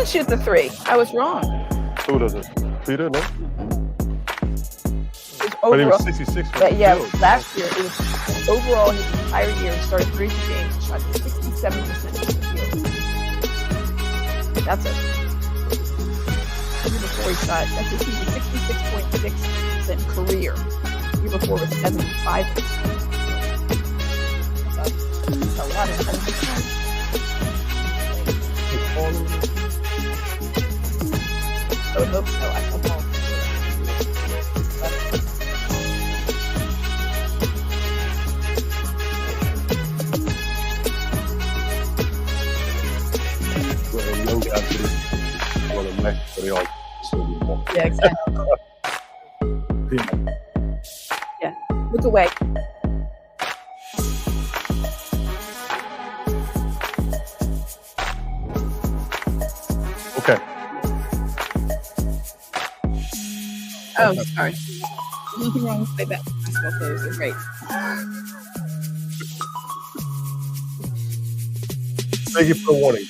to shoot the three. I was wrong. Who doesn't? Peter, no? Overall, But he was 66. but yeah, last year, it was overall his entire year, he started 32 games and shot 67% from the field. That's it. The year before he shot, that's a 66.6% career. The year before was 75%. That's a lot of 70%. I would hope so. I hope all. Yeah, exactly. Yeah. Look away. Okay. Oh, sorry. There's nothing wrong with that. Basketball players are great. Thank you for the warning.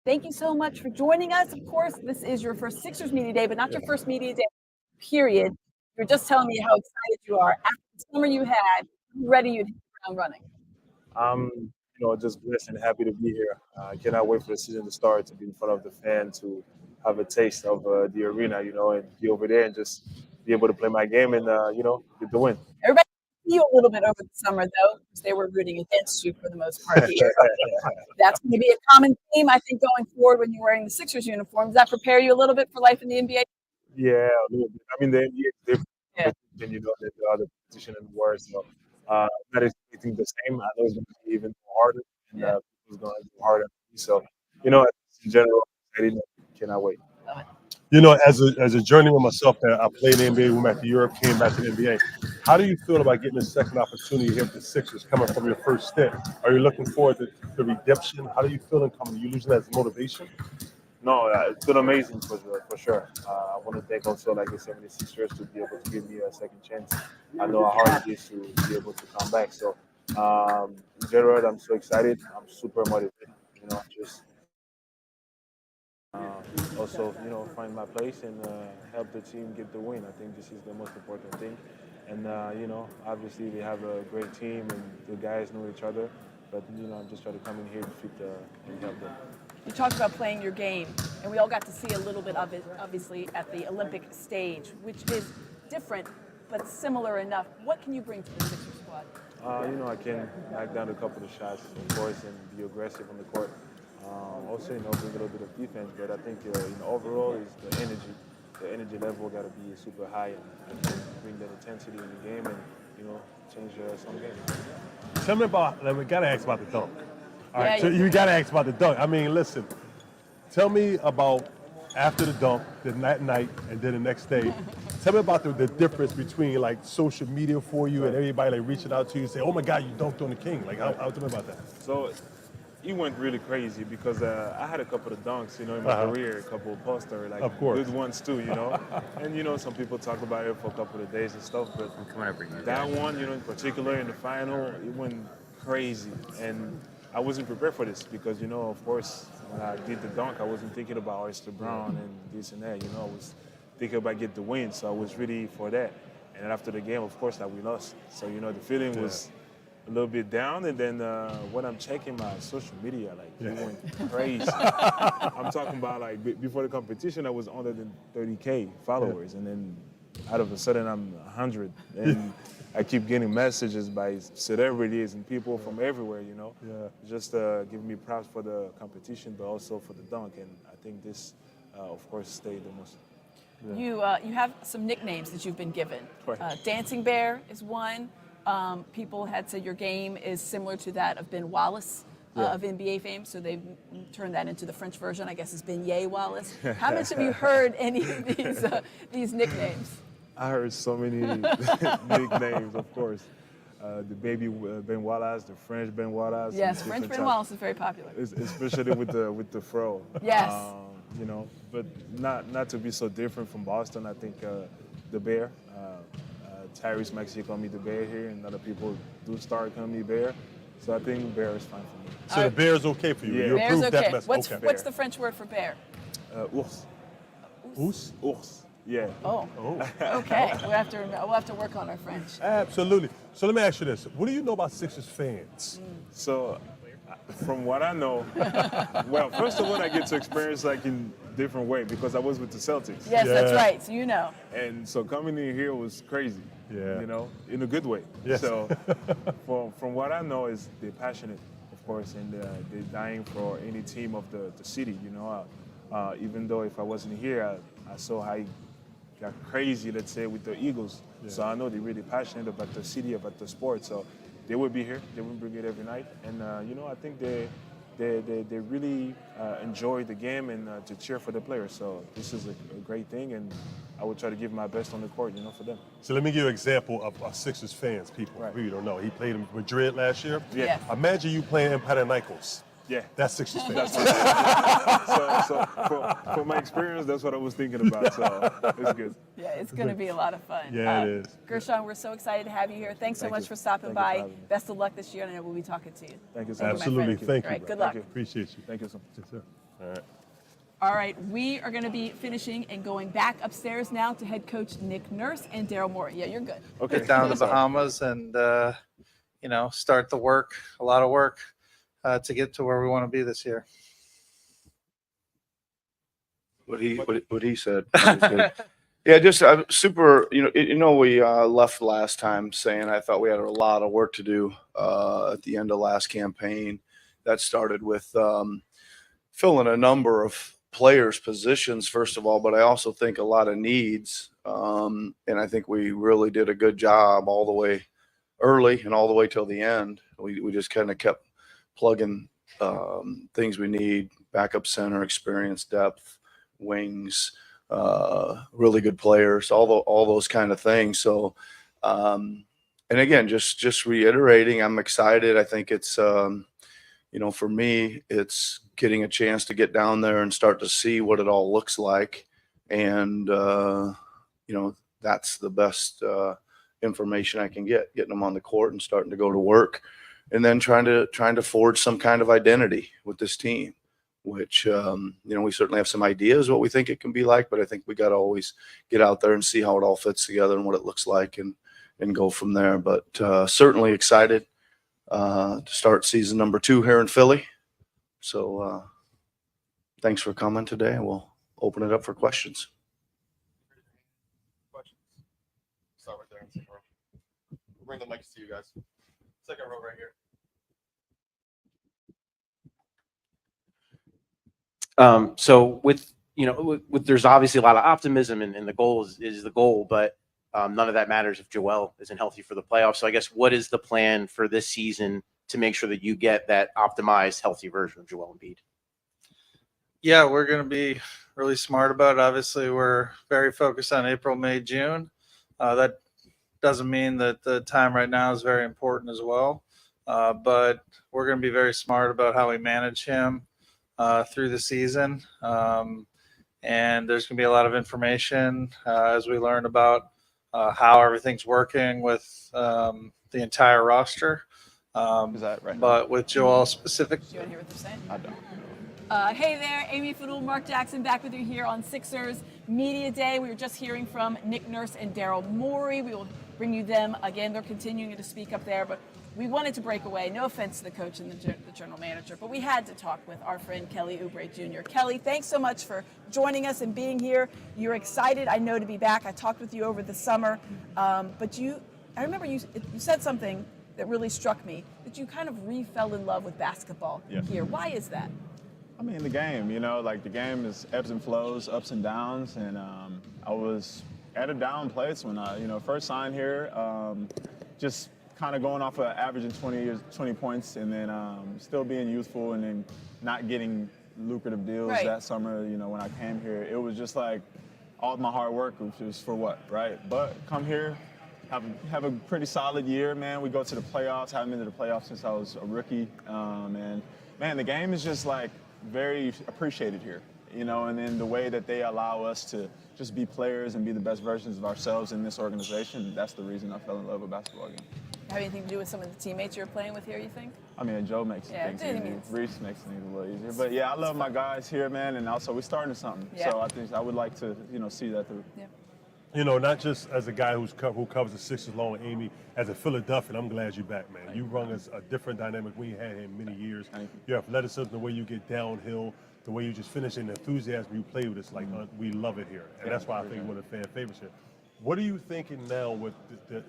Thank you so much for joining us. Of course, this is your first Sixers Media Day, but not your first Media Day, period. You're just telling me how excited you are. After the summer you had, ready you'd hit the ground running. I'm, just blessed and happy to be here. I cannot wait for the season to start, to be in front of the fan, to have a taste of the arena, and be over there and just be able to play my game and, get the win. Everybody see you a little bit over the summer, though, because they were rooting against you for the most part here. That's going to be a common theme, I think, going forward when you're wearing the Sixers uniform. Does that prepare you a little bit for life in the NBA? Yeah, a little bit. I mean, the NBA is different Yeah. than, than the other competition in the world. So I'm not expecting the same. I know it's going to be even more harder, and people's going to go harder than me. So, in general, I cannot wait. As a journeyman myself, I played in the NBA, went back to Europe, came back to the NBA. How do you feel about getting a second opportunity here with the Sixers coming from your first stint? Are you looking forward to the redemption? How do you feel in coming? Are you losing that as motivation? No, it's been amazing for sure. I want to thank also like the 76ers to be able to give me a second chance. I know how hard it is to be able to come back. So, in general, I'm so excited. I'm super motivated. Just also, find my place and help the team get the win. I think this is the most important thing. And, obviously we have a great team and the guys know each other. But, I'm just trying to come in here to fit and help them. You talked about playing your game, and we all got to see a little bit of it, obviously, at the Olympic stage, which is different but similar enough. What can you bring to the Sixers squad? I can knock down a couple of shots, of course, and be aggressive on the court. Also, bring a little bit of defense, but I think, overall is the energy. The energy level got to be super high and bring that intensity in the game and, change some games. Tell me about, we got to ask about the dunk. All right, Yeah, so you got to ask about the dunk. I mean, listen, tell me about after the dunk, that night, and then the next day. Tell me about the difference between like social media for you and everybody like reaching out to you and say, "Oh my God, you dunked on the king." Like, how tell me about that. So it went really crazy because I had a couple of dunks, in my career, a couple of posters, like Of course. good ones too, And some people talk about it for a couple of days and stuff, but that one, in particular in the final, it went crazy. And I wasn't prepared for this because, of course, when I did the dunk, I wasn't thinking about Oyster Brown and this and that, I was thinking about get the win, so I was ready for that. And then after the game, of course, we lost. So, the feeling was a little bit down, and then when I'm checking my social media, it went crazy. I'm talking about before the competition, I was under than 30K followers, and then out of a sudden I'm 100, and I keep getting messages by celebrities and people from everywhere, just giving me props for the competition, but also for the dunk, and I think this, of course, stayed the most. Yeah. You have some nicknames that you've been given. Right. Dancing Bear is one. People had said your game is similar to that of Ben Wallace of NBA fame, so they've turned that into the French version, I guess, is Ben Wallace. How much have you heard any of these nicknames? I heard so many nicknames, of course. The baby Ben Wallace, the French Ben Wallace. Yes, French Ben Wallace is very popular. Especially with the fro. Yes. But not to be so different from Boston. I think the Bear. Tyrese Maxey call me the Bear here, and other people do start calling me Bear. So I think Bear is fine for me. So the Bear is okay for you? Yeah. You Bear's approved okay. that message? What's the French word for bear? Ours. Ours? Ours. Yeah. Oh. Okay. We'll have to work on our French. Absolutely. So let me ask you this. What do you know about Sixers fans? So from what I know, well, first of all, I get to experience in different way because I was with the Celtics. Yes, that's right. So you know. And so coming in here was crazy. Yeah. In a good way. Yes. So from what I know is they're passionate, of course, and they're dying for any team of the city. Even though if I wasn't here, I saw how he got crazy, let's say, with the Eagles. Yeah. So I know they're really passionate about the city, about the sport. So they will be here. They will bring it every night. And, I think they really enjoy the game and to cheer for the players. So this is a great thing, and I will try to give my best on the court, for them. So let me give you an example of Sixers fans, people Right. who you don't know. He played in Madrid last year. Yeah. Yes. Imagine you playing in Panathinaikos. Yeah. That's Sixers fans. So for my experience, that's what I was thinking about. So it's good. Yeah, it's going to be a lot of fun. Yeah, it is. Gershon, we're so excited to have you here. Thanks so Thank much you. for stopping Thank you for by. having me. Best of luck this year, and I know we'll be talking to you. Thank you so much. Absolutely. friend. Thank you. All right, good bro. luck. Appreciate you. Thank you so much. Yes, sir. All right. All right, we are going to be finishing and going back upstairs now to head coach Nick Nurse and Daryl Morey. Yeah, you're good. Okay. Get down to the Bahamas and, start the work, a lot of work to get to where we want to be this year. What he said. Yeah, just super. We left last time saying I thought we had a lot of work to do at the end of last campaign. That started with filling a number of players' positions first of all, but I also think a lot of needs. And I think we really did a good job all the way early and all the way till the end. We just kind of kept plugging things we need: backup center, experience, depth, wings, really good players, all those kind of things. So, and again, just reiterating, I'm excited. I think it's, for me, it's getting a chance to get down there and start to see what it all looks like. And, that's the best information I can getting them on the court and starting to go to work, and then trying to forge some kind of identity with this team, which, we certainly have some ideas what we think it can be like, but I think we got to always get out there and see how it all fits together and what it looks like and go from there. But certainly excited to start season number 2 here in Philly. So thanks for coming today, and we'll open it up for questions. Questions? Start right there in second row. We'll bring the mics to you guys. Second row right here. So with there's obviously a lot of optimism and the goal is the goal, but none of that matters if Joel isn't healthy for the playoffs. So I guess what is the plan for this season to make sure that you get that optimized, healthy version of Joel Embiid? Yeah, we're going to be really smart about it. Obviously, we're very focused on April, May, June. That doesn't mean that the time right now is very important as well. But we're going to be very smart about how we manage him through the season. And there's going to be a lot of information as we learn about how everything's working with the entire roster. Is that right? But with Joel specific. Do you want to hear what they're saying? I don't. Hey there, Amy Fadool, Marc Jackson back with you here on Sixers Media Day. We were just hearing from Nick Nurse and Daryl Morey. We will bring you them again. They're continuing to speak up there, but we wanted to break away. No offense to the coach and the general manager, but we had to talk with our friend Kelly Oubre Jr. Kelly, thanks so much for joining us and being here. You're excited, I know, to be back. I talked with you over the summer, but I remember you said something that really struck me, that you kind of fell in love with basketball here. Why is that? I mean, the game, the game is ebbs and flows, ups and downs, and I was at a down place when I, first signed here, just kind of going off of averaging 20 points, and then still being youthful, and then not getting lucrative deals that summer, when I came here. It was just like all my hard work was for what, right? But come here, have a pretty solid year, man. We go to the playoffs, haven't been to the playoffs since I was a rookie, and man, the game is just like very appreciated here, and then the way that they allow us to just be players and be the best versions of ourselves in this organization, that's the reason I fell in love with basketball again. Have anything to do with some of the teammates you're playing with here, you think? I mean, Joe makes things easier. Reese makes things a little easier. But yeah, I love my guys here, man, and also we're starting something. Yeah. So I think I would like to, see that through. Yeah. Not just as a guy who covers the Sixers along with Amy, as a Philadelphian, I'm glad you're back, man. You run us a different dynamic we had in many years. Your athleticism, the way you get downhill, the way you just finish, and the enthusiasm you play with us, like we love it here. And that's why I think one of the fan favorites here. What are you thinking now with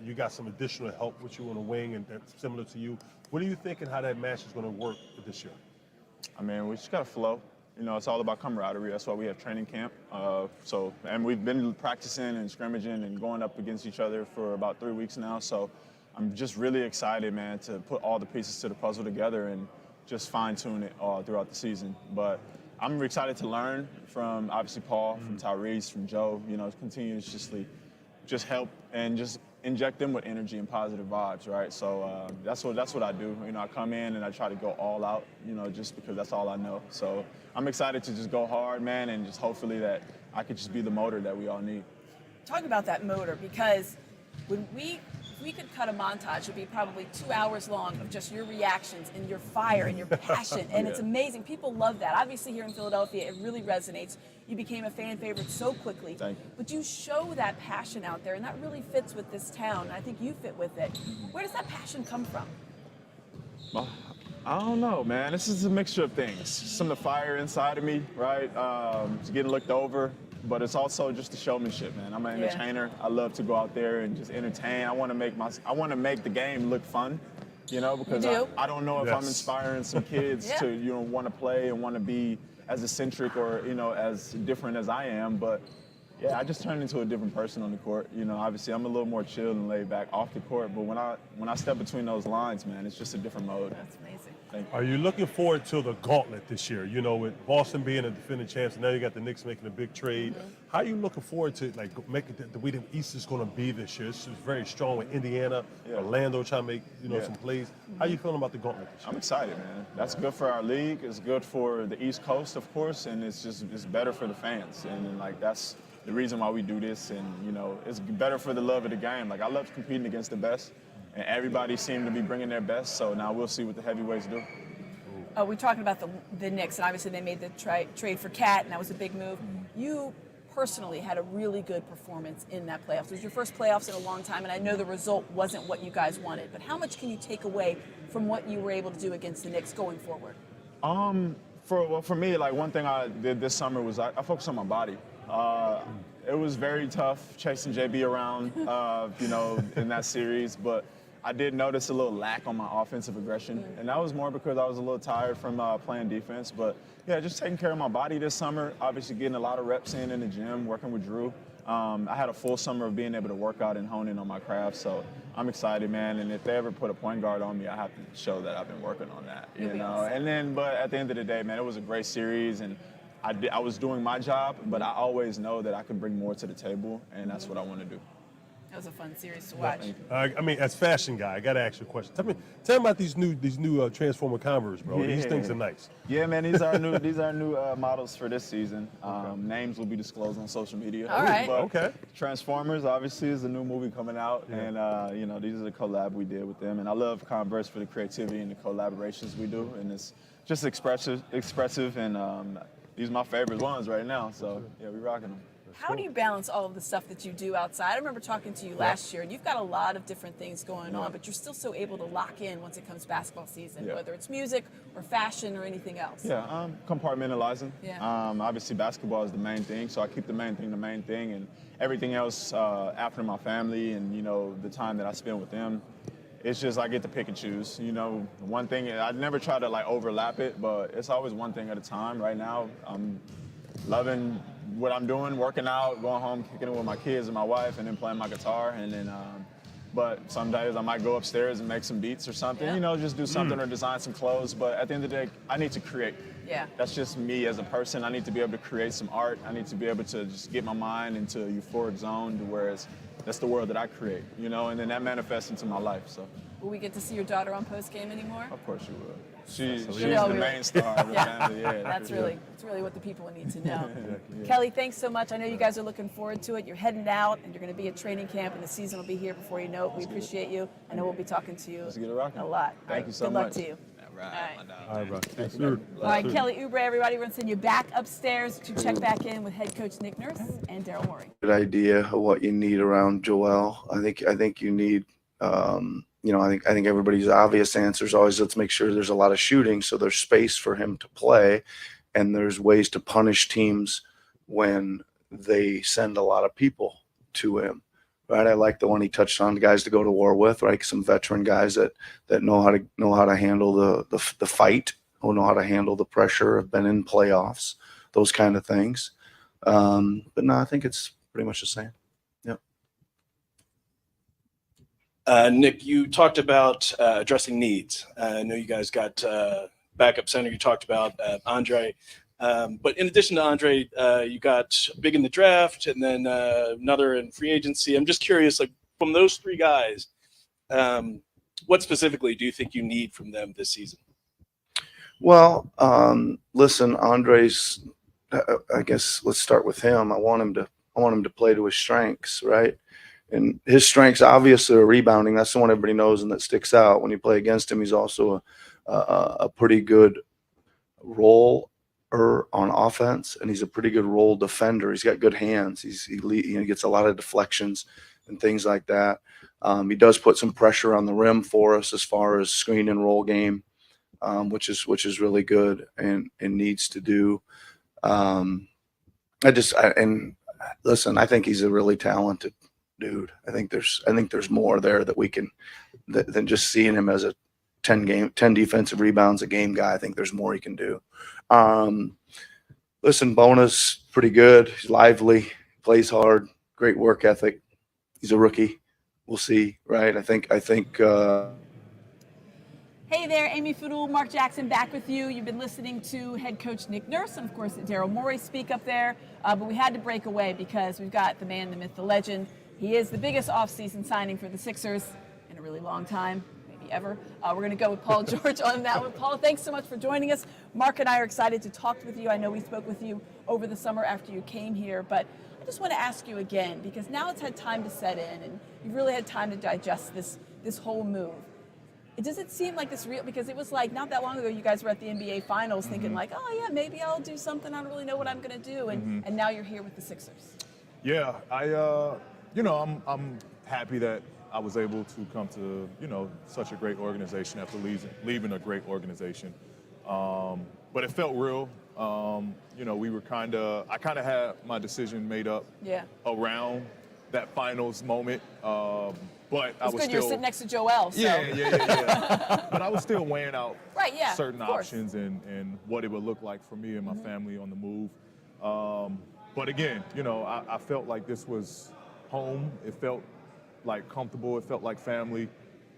you got some additional help with you on the wing and that's similar to you? What are you thinking how that match is going to work this year? I mean, we just got to flow. It's all about camaraderie. That's why we have training camp. And we've been practicing and scrimmaging and going up against each other for about 3 weeks now. So I'm just really excited, man, to put all the pieces to the puzzle together and just fine-tune it all throughout the season. But I'm excited to learn from, obviously, Paul, from Tyrese, from Joe, continuously just help and just inject them with energy and positive vibes, right? So that's what I do. I come in and I try to go all out, just because that's all I know. So I'm excited to just go hard, man, and just hopefully that I could just be the motor that we all need. Talk about that motor, because when we if we could cut a montage, it'd be probably 2 hours long of just your reactions and your fire and your passion. And it's amazing. People love that. Obviously, here in Philadelphia, it really resonates. You became a fan favorite so quickly. Thank you. But you show that passion out there, and that really fits with this town. I think you fit with it. Where does that passion come from? Well, I don't know, man. This is a mixture of things. Some of the fire inside of me, right? Just getting looked over. But it's also just the showmanship, man. I'm an entertainer. I love to go out there and just entertain. I want to make the game look fun, because I don't know if I'm inspiring some kids to, want to play and want to be as eccentric or, as different as I am. But yeah, I just turned into a different person on the court. Obviously I'm a little more chill and laid back off the court, but when I step between those lines, man, it's just a different mode. That's amazing. Are you looking forward to the gauntlet this year? With Boston being a defending champs, and now you got the Knicks making a big trade. How are you looking forward to making the way the East is going to be this year? It's just very strong with Indiana, Orlando trying to make some plays. How are you feeling about the gauntlet this year? I'm excited, man. That's good for our league. It's good for the East Coast, of course, and it's better for the fans. And that's the reason why we do this. And it's better for the love of the game. I love competing against the best. And everybody seemed to be bringing their best, so now we'll see what the heavyweights do. We're talking about the Knicks, and obviously they made the trade for Cat, and that was a big move. You personally had a really good performance in that playoffs. It was your first playoffs in a long time, and I know the result wasn't what you guys wanted, but how much can you take away from what you were able to do against the Knicks going forward? For me, one thing I did this summer was I focused on my body. It was very tough chasing JB around, in that series, but I did notice a little lack on my offensive aggression, and that was more because I was a little tired from playing defense. But yeah, just taking care of my body this summer, obviously getting a lot of reps in the gym, working with Drew. I had a full summer of being able to work out and hone in on my craft, so I'm excited, man. And if they ever put a point guard on me, I have to show that I've been working on that, But at the end of the day, man, it was a great series, and I was doing my job, but I always know that I can bring more to the table, and that's what I want to do. That was a fun series to watch. As fashion guy, I got to ask you a question. Tell me about these new Transformer Converse, bro. These things are nice. Yeah, man, these are new models for this season. Names will be disclosed on social media. All right. Okay. Transformers obviously is a new movie coming out, and these are the collab we did with them. And I love Converse for the creativity and the collaborations we do, and it's just expressive, and these are my favorite ones right now. So yeah, we rocking them. How do you balance all of the stuff that you do outside? I remember talking to you last year, and you've got a lot of different things going on, but you're still so able to lock in once it comes basketball season, whether it's music or fashion or anything else. Yeah, compartmentalizing. Yeah. Obviously, basketball is the main thing, so I keep the main thing, and everything else after my family and, the time that I spend with them. It's just I get to pick and choose. One thing, I never try to overlap it, but it's always one thing at a time. Right now, I'm loving what I'm doing, working out, going home, kicking it with my kids and my wife, and then playing my guitar. And then, but some days I might go upstairs and make some beats or something, just do something or design some clothes. But at the end of the day, I need to create. Yeah. That's just me as a person. I need to be able to create some art. I need to be able to just get my mind into a euphoric zone to where that's the world that I create, and then that manifests into my life. So. Will we get to see your daughter on post game anymore? Of course you will. She's the main star of the family. Yeah, that's really what the people need to know. Kelly, thanks so much. I know you guys are looking forward to it. You're heading out, and you're going to be at training camp, and the season will be here before you know it. We appreciate you. I know we'll be talking to you a lot. Thank you so Good much. luck to you. All right, bro. Thanks. All right, Kelly Oubre, everybody, we're going to send you back upstairs to check back in with head coach Nick Nurse and Daryl Morey. Good idea of what you need around Joel. I think you need. I think everybody's obvious answer is always let's make sure there's a lot of shooting so there's space for him to play, and there's ways to punish teams when they send a lot of people to him. Right, I like the one he touched on, the guys to go to war with, right? Some veteran guys that know how to handle the fight, who know how to handle the pressure, have been in playoffs, those kind of things. But no, I think it's pretty much the same. Nick, you talked about addressing needs. I know you guys got backup center. You talked about Andre. But in addition to Andre, you got big in the draft and then another in free agency. I'm just curious, from those three guys, what specifically do you think you need from them this season? Well, listen, Andre's. I guess let's start with him. I want him to play to his strengths, right? and his strengths obviously are rebounding. That's the one everybody knows and that sticks out. When you play against him, he's also a pretty good roller on offense, and he's a pretty good role defender. He's got good hands. He gets a lot of deflections and things like that. He does put some pressure on the rim for us as far as screen and roll game, which is really good and needs to do. And listen, I think he's a really talented dude. I think there's more there that we can than just seeing him as a 10 defensive rebounds a game guy. I think there's more he can do. Listen, Bona's pretty good. He's lively, plays hard, great work ethic. He's a rookie. We'll see, right? I think. Hey there, Amy Fadool, Marc Jackson back with you. You've been listening to head coach Nick Nurse and, of course, Daryl Morey speak up there. But we had to break away because we've got the man, the myth, the legend. He is the biggest offseason signing for the Sixers in a really long time, maybe ever. We're going to go with Paul George on that one. Paul, thanks so much for joining us. Marc and I are excited to talk with you. I know we spoke with you over the summer after you came here, but I just want to ask you again, because now it's had time to set in and you've really had time to digest this whole move. Does it seem like this real? Because it was like not that long ago you guys were at the NBA Finals thinking like, oh yeah, maybe I'll do something. I don't really know what I'm going to do. And now you're here with the Sixers. Yeah, I'm happy that I was able to come to, such a great organization after leaving a great organization. But it felt real. I kind of had my decision made up around that finals moment. But I was good. still, You're sitting next to Joel. So. Yeah. But I was still weighing out certain options and what it would look like for me and my family on the move. But again, I felt like this was home. It felt like comfortable. It felt like family.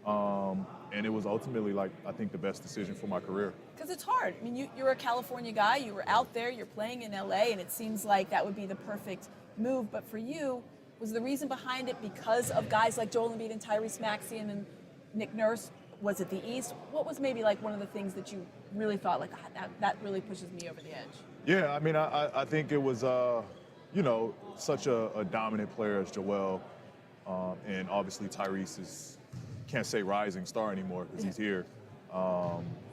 And it was ultimately, I think, the best decision for my career. Because it's hard. I mean, you're a California guy. You were out there. You're playing in LA, and it seems like that would be the perfect move. But for you, was the reason behind it because of guys like Joel Embiid and Tyrese Maxey and Nick Nurse? Was it the East? What was maybe one of the things that you really thought that really pushes me over the edge? Yeah, I mean, I think it was, such a dominant player as Joel, and obviously Tyrese can't say rising star anymore because he's here.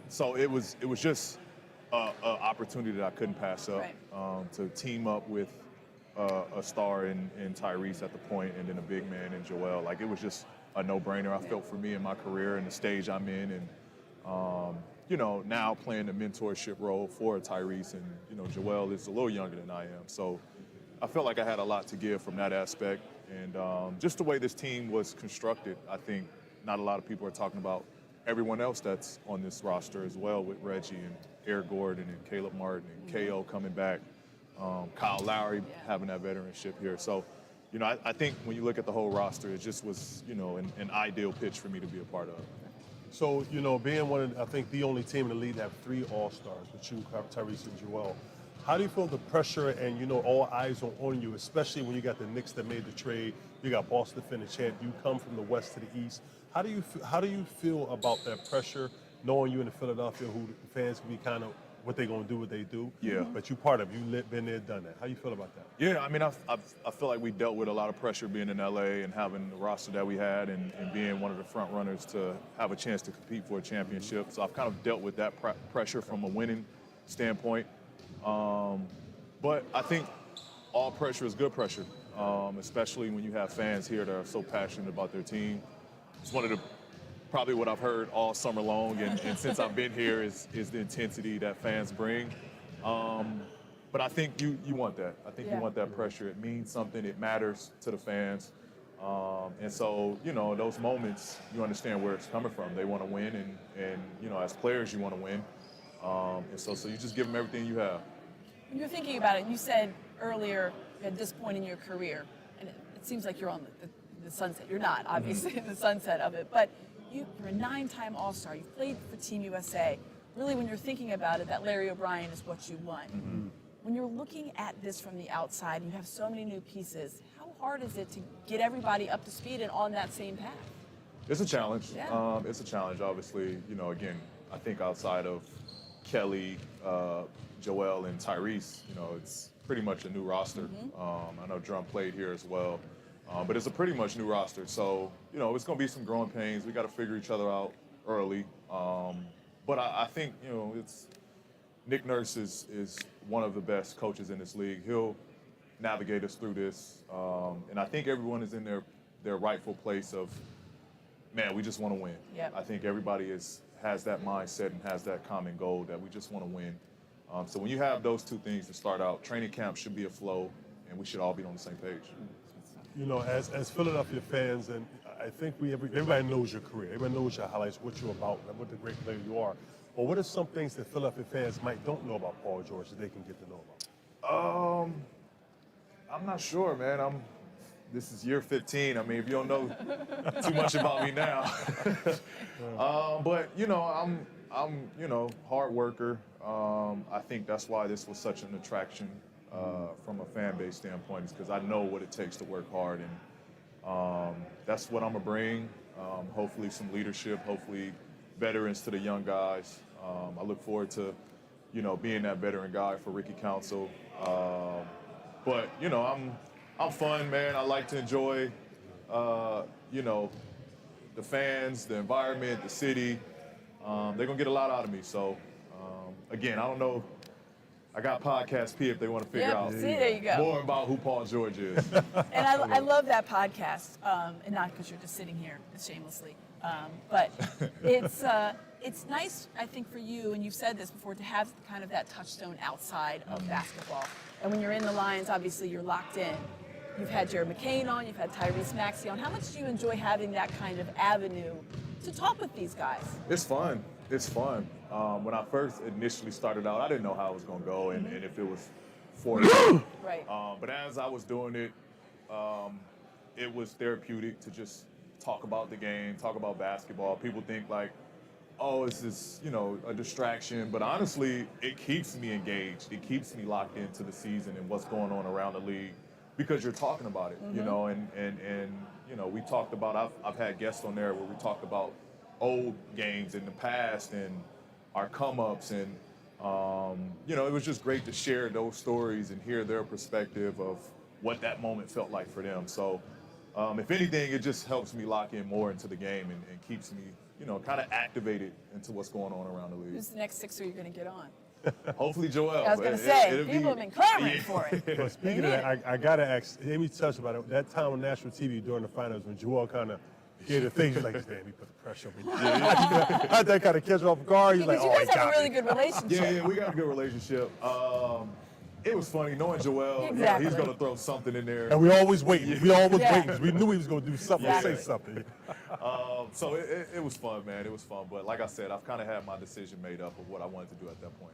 So it was just an opportunity that I couldn't pass up to team up with a star in Tyrese at the point, and then a big man in Joel. It was just a no-brainer. I felt for me in my career and the stage I'm in, and now playing the mentorship role for Tyrese, and Joel is a little younger than I am, so I felt like I had a lot to give from that aspect, and just the way this team was constructed. I think not a lot of people are talking about everyone else that's on this roster as well, with Reggie and Eric Gordon and Caleb Martin and KO coming back. Kyle Lowry having that veteranship here. So, I think when you look at the whole roster, it just was, an ideal pitch for me to be a part of. So, being one of, I think, the only team in the league that have 3 All-Stars, with you, Tyrese, and Joel, how do you feel the pressure and, all eyes are on you, especially when you got the Knicks that made the trade, you got Boston defending champ, you come from the West to the East. How do you feel about that pressure, knowing you in Philadelphia, who the fans can be kind of what they're going to do, what they do. Yeah. But you part of it. You've been there, done that. How you feel about that? Yeah, I mean, I feel like we dealt with a lot of pressure being in LA and having the roster that we had and being one of the front runners to have a chance to compete for a championship. So I've kind of dealt with that pressure from a winning standpoint. But I think all pressure is good pressure, especially when you have fans here that are so passionate about their team. It's one of the probably what I've heard all summer long, and since I've been here is the intensity that fans bring. But I think you want that. I think you want that pressure. It means something. It matters to the fans. And so, those moments, you understand where it's coming from. They want to win, and as players, you want to win. And so you just give them everything you have. When you're thinking about it, you said earlier at this point in your career, and it seems like you're on the sunset. You're not, obviously, in the sunset of it, but you're a 9-time All-Star. You've played for Team USA. Really, when you're thinking about it, that Larry O'Brien is what you want. Mm-hmm. When you're looking at this from the outside, and you have so many new pieces, how hard is it to get everybody up to speed and on that same path? It's a challenge. Yeah. It's a challenge, obviously. Again, I think outside of Kelly, Joel, and Tyrese, it's pretty much a new roster. Mm-hmm. I know Drum played here as well. But it's a pretty much new roster. So, it's going to be some growing pains. We got to figure each other out early. But I think, Nick Nurse is one of the best coaches in this league. He'll navigate us through this. And I think everyone is in their rightful place of, man, we just want to win. Yep. I think everybody has that mindset and has that common goal that we just want to win. So when you have those two things to start out, training camp should be a flow, and we should all be on the same page. As Philadelphia fans, and I think everybody knows your career, everybody knows your highlights, what you're about, and what the great player you are. But what are some things that Philadelphia fans don't know about Paul George that they can get to know about? I'm not sure, man. This is year 15. I mean, if you don't know too much about me now, but I'm hard worker. I think that's why this was such an attraction from a fan base standpoint, is because I know what it takes to work hard, and that's what I'm gonna bring. Hopefully, some leadership. Hopefully, veterans to the young guys. I look forward to being that veteran guy for Ricky Council. But I'm fun, man. I like to enjoy, the fans, the environment, the city. They're gonna get a lot out of me. So, again, I don't know. I got Podcast P if they want to figure out see, there you go. more about who Paul George is. And I love that podcast, and not because you're just sitting here shamelessly, but it's nice, I think, for you, and you've said this before, to have kind of that touchstone outside of basketball. And when you're in the Lions, obviously you're locked in. You've had Jared McCain on, you've had Tyrese Maxey on. How much do you enjoy having that kind of avenue to talk with these guys? It's fun. It's fun. When I first initially started out, I didn't know how it was going to go and if it was for me. Right. But as I was doing it, it was therapeutic to just talk about the game, talk about basketball. People think like, oh, it's this, a distraction. But honestly, it keeps me engaged. It keeps me locked into the season and what's going on around the league because you're talking about it, and we talked about, I've had guests on there where we talked about old games in the past and our come-ups, and it was just great to share those stories and hear their perspective of what that moment felt like for them. So if anything, it just helps me lock in more into the game and keeps me kind of activated into what's going on around the league. Who's the next Sixer you're going to get on? Hopefully Joel. I was going to say, people have been clamoring for it. But speaking of that, I got to ask, Amy touched about it, that time on national TV during the finals when Joel kind of gave the thing, he's like, damn, he put the pressure on me. How'd that kind of catch you off guard? He's like, you guys have a really good relationship. Yeah, we got a good relationship. It was funny knowing Joel. Exactly. He's going to throw something in there. And we always waiting. We always waiting. We knew he was going to do something, say something. So it was fun, man. It was fun. But like I said, I've kind of had my decision made up of what I wanted to do at that point.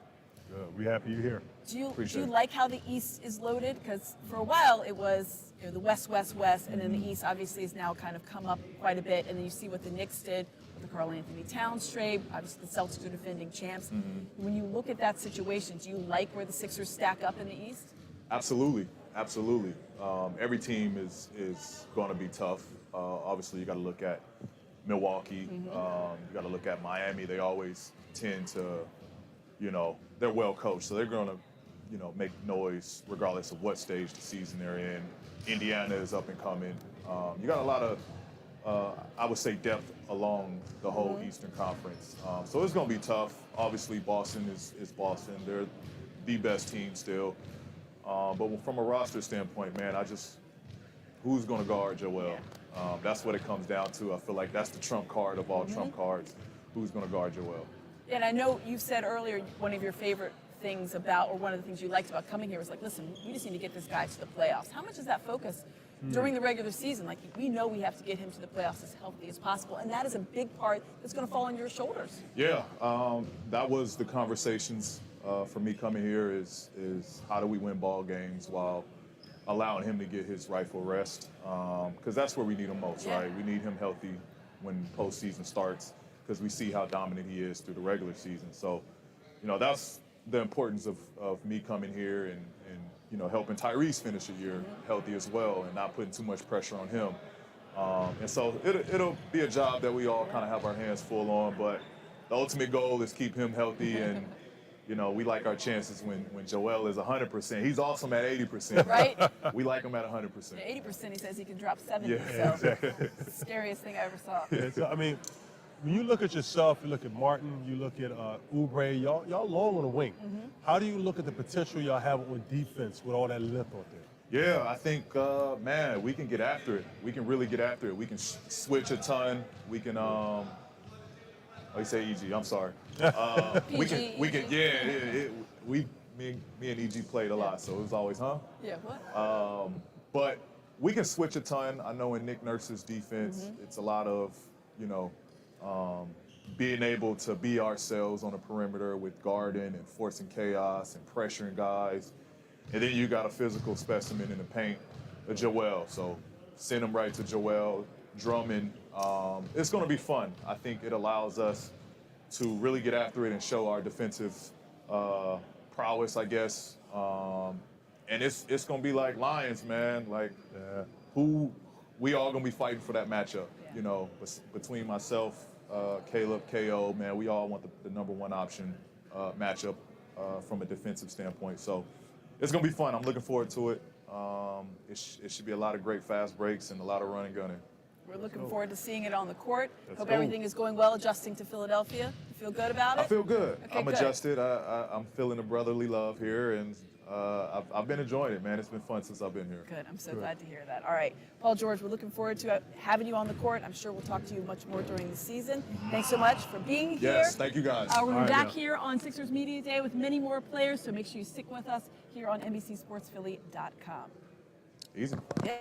Good. We happy you're here. Do you like how the East is loaded? Because for a while it was the West, West, West, and then the East obviously has now kind of come up quite a bit. And then you see what the Knicks did with the Karl Anthony Towns trade. Obviously the Celtics are defending champs. When you look at that situation, do you like where the Sixers stack up in the East? Absolutely. Every team is going to be tough. Obviously, you got to look at Milwaukee. You got to look at Miami. They always tend to, they're well coached, so they're going to, make noise regardless of what stage the season they're in. Indiana is up and coming. You got a lot of, I would say, depth along the whole Eastern Conference. So it's going to be tough. Obviously, Boston is Boston. They're the best team still. But from a roster standpoint, man, who's going to guard Joel? That's what it comes down to. I feel like that's the trump card of all trump cards. Who's going to guard Joel? And I know you said earlier one of your favorite things about, or one of the things you liked about coming here was like, listen, we just need to get this guy to the playoffs. How much is that focus during the regular season? Like, we know we have to get him to the playoffs as healthy as possible, and that is a big part that's going to fall on your shoulders. Yeah, that was the conversations for me coming here is how do we win ball games while allowing him to get his rightful rest, because that's where we need him most, right? We need him healthy when postseason starts because we see how dominant he is through the regular season. So, that's the importance of me coming here and helping Tyrese finish a year healthy as well and not putting too much pressure on him. And so it'll be a job that we all kind of have our hands full on, but the ultimate goal is keep him healthy and You know, we like our chances when Joel is 100%. He's awesome at 80%. Right? We like him at 100%. 80%, he says he can drop 70. Yeah, so exactly. scariest thing I ever saw. Yeah, so, I mean, when you look at yourself, you look at Martin, you look at Oubre, y'all long on the wing. How do you look at the potential y'all have on defense with all that length out there? Yeah, I think, man, we can get after it. We can really get after it. We can switch a ton. We can, oh, you say EG, I'm sorry. We can, yeah, me and EG played a lot, so it was always, huh? Yeah, what? But we can switch a ton. I know in Nick Nurse's defense, it's a lot of, you know, being able to be ourselves on the perimeter with guarding and forcing chaos and pressuring guys. And then you got a physical specimen in the paint, Joel. So send him right to Joel, Drummond. It's going to be fun. I think it allows us to really get after it and show our defensive prowess, I guess. And it's going to be like Lions, man. Like, who we all going to be fighting for that matchup, you know, between myself, Caleb, KO, man, we all want the number one option matchup from a defensive standpoint. So it's going to be fun. I'm looking forward to it. It should be a lot of great fast breaks and a lot of running gunning. We're looking forward to seeing it on the court. Let's Hope go. everything is going well adjusting to Philadelphia. You feel good about it? I feel good. Okay, I'm good. adjusted. I'm feeling the brotherly love here, and I've been enjoying it, man. It's been fun since I've been here. Good. I'm so glad to hear that. All right, Paul George, we're looking forward to having you on the court. I'm sure we'll talk to you much more during the season. Thanks so much for being here. Yes, thank you guys. We'll be right, back yeah. here on Sixers Media Day with many more players, so make sure you stick with us here on NBCSportsPhilly.com. Easy. Yeah.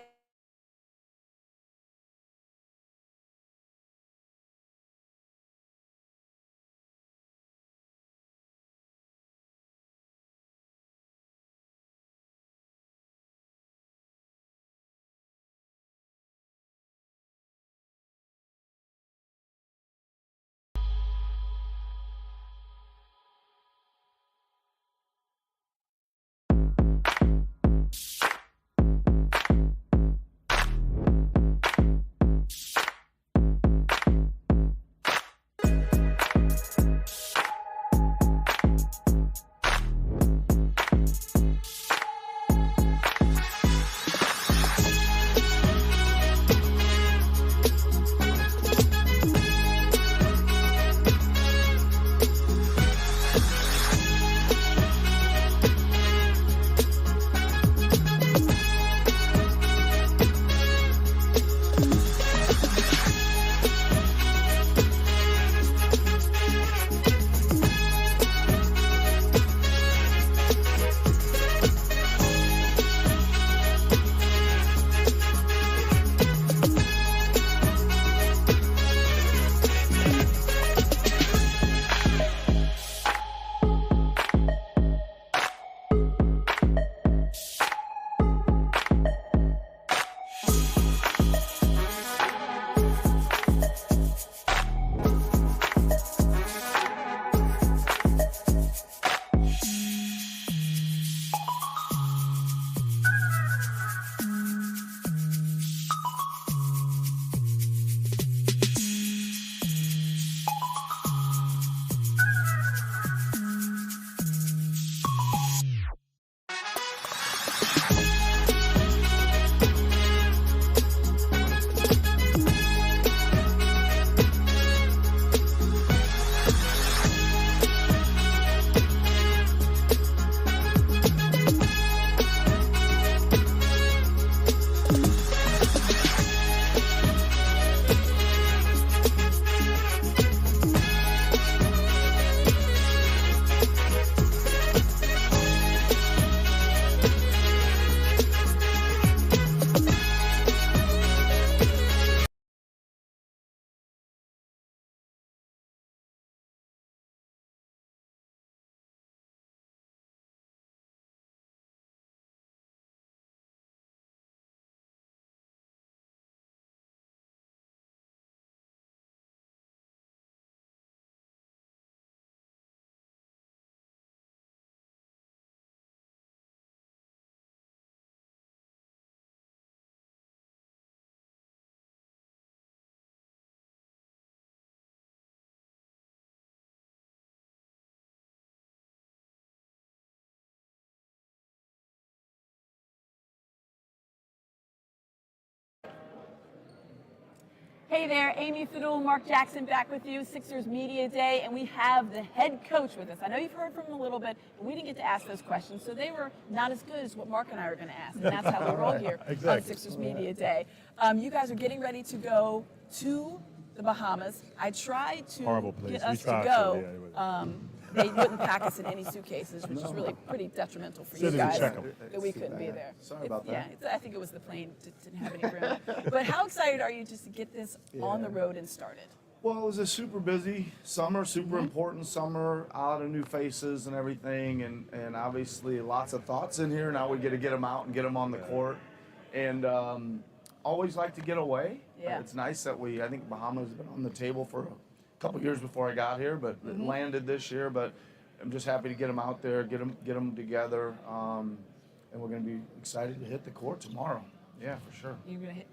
Hey there, Amy Fadool and Marc Jackson back with you, Sixers Media Day, and we have the head coach with us. I know you've heard from him a little bit, but we didn't get to ask those questions, so they were not as good as what Marc and I are going to ask, and that's how we roll here on Sixers Media Day. You guys are getting ready to go to the Bahamas. I tried to get us to go. They wouldn't pack us in any suitcases, which is really pretty detrimental for you guys that we couldn't be there. Sorry about that. Yeah, I think it was the plane didn't have any room. But how excited are you just to get this on the road and started? Well, it was a super busy summer, super important summer, a lot of new faces and everything, and obviously lots of thoughts in here. Now we get to get them out and get them on the court, and always like to get away. Yeah. It's nice that I think Bahamas has been on the table for a couple years before I got here, but it landed this year. But I'm just happy to get them out there, get them together, and we're going to be excited to hit the court tomorrow. Yeah, for sure. You're gonna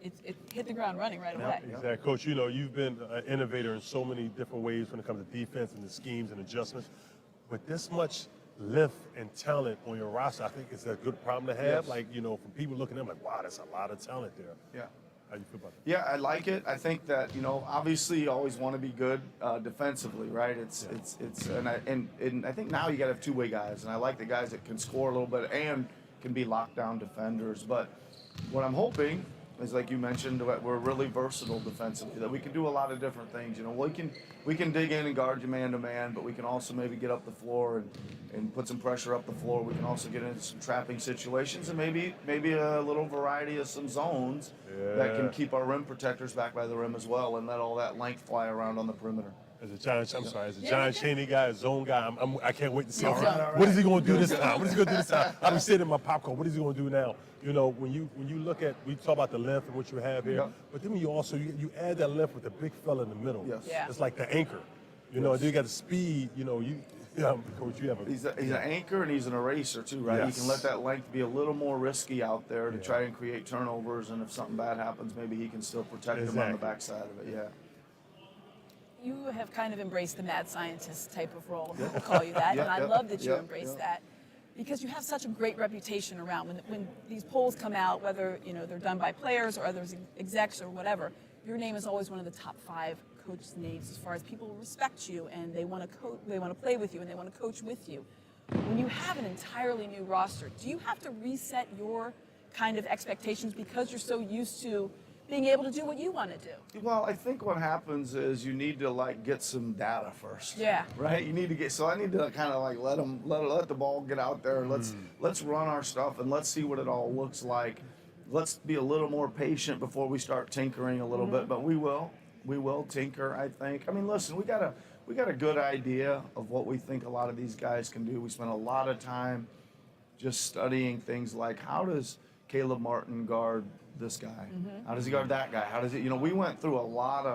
hit the ground running right away. Exactly, Coach. You know, you've been an innovator in so many different ways when it comes to defense and the schemes and adjustments. With this much length and talent on your roster, I think it's a good problem to have. Yes. Like, you know, from people looking at them, like, wow, that's a lot of talent there. Yeah. How you feel about that? Yeah, I like it. I think that, you know, obviously you always want to be good defensively, right? And I think now you got to have two-way guys, and I like the guys that can score a little bit and can be lockdown defenders. But what I'm hoping is, like you mentioned, that we're really versatile defensively, that we can do a lot of different things. You know, we can dig in and guard you man to man, but we can also maybe get up the floor and put some pressure up the floor. We can also get into some trapping situations and maybe a little variety of some zones that can keep our rim protectors back by the rim as well, and let all that length fly around on the perimeter. As a John Chaney guy, a zone guy, I can't wait to see what is he going to do this time? What is he going to do this time? I've been sitting in my popcorn. What is he going to do now? You know, when you look at, we talk about the length and what you have here, but then you also you add that length with the big fella in the middle. Yes. Yeah. It's like the anchor. You know, and then you got the speed. You know, Coach, you have a. He's an anchor and he's an eraser too, right? Yes. He can let that length be a little more risky out there to try and create turnovers, and if something bad happens, maybe he can still protect them on the backside of it. Yeah. You have kind of embraced the mad scientist type of role. People call you that, and I love that you embrace that, because you have such a great reputation around. When these polls come out, whether they're done by players or others, execs or whatever, your name is always one of the top 5 coaches' names as far as people respect you and they want to play with you and they want to coach with you. When you have an entirely new roster, do you have to reset your kind of expectations because you're so used to being able to do what you want to do? Well, I think what happens is you need to get some data first. Yeah. Right. You need to get. So I need to kind of let the ball get out there. Let's run our stuff and let's see what it all looks like. Let's be a little more patient before we start tinkering a little bit. But we will tinker. I think. I mean, listen, we got a good idea of what we think a lot of these guys can do. We spent a lot of time just studying things like, how does Caleb Martin guard this guy? How does he guard that guy? How does he, we went through a lot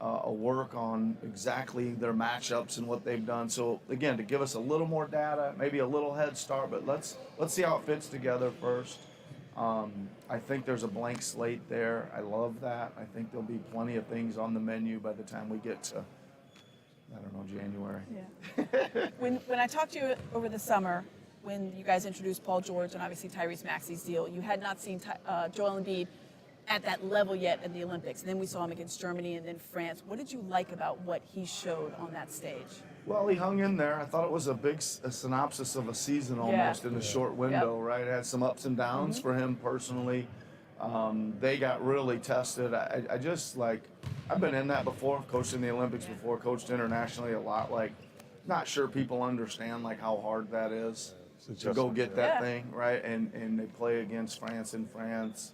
of work on exactly their matchups and what they've done. So again, to give us a little more data, maybe a little head start, but let's see how it fits together first. I think there's a blank slate there. I love that. I think there'll be plenty of things on the menu by the time we get to, I don't know, January. Yeah. When I talked to you over the summer, when you guys introduced Paul George and obviously Tyrese Maxey's deal, you had not seen Joel Embiid at that level yet at the Olympics. And then we saw him against Germany and then France. What did you like about what he showed on that stage? Well, he hung in there. I thought it was a synopsis of a season almost in a short window, right? It had some ups and downs for him personally. They got really tested. I just I've been in that before, coached in the Olympics before, coached internationally a lot. Not sure people understand how hard that is to go get that thing, right? And they play against France in France.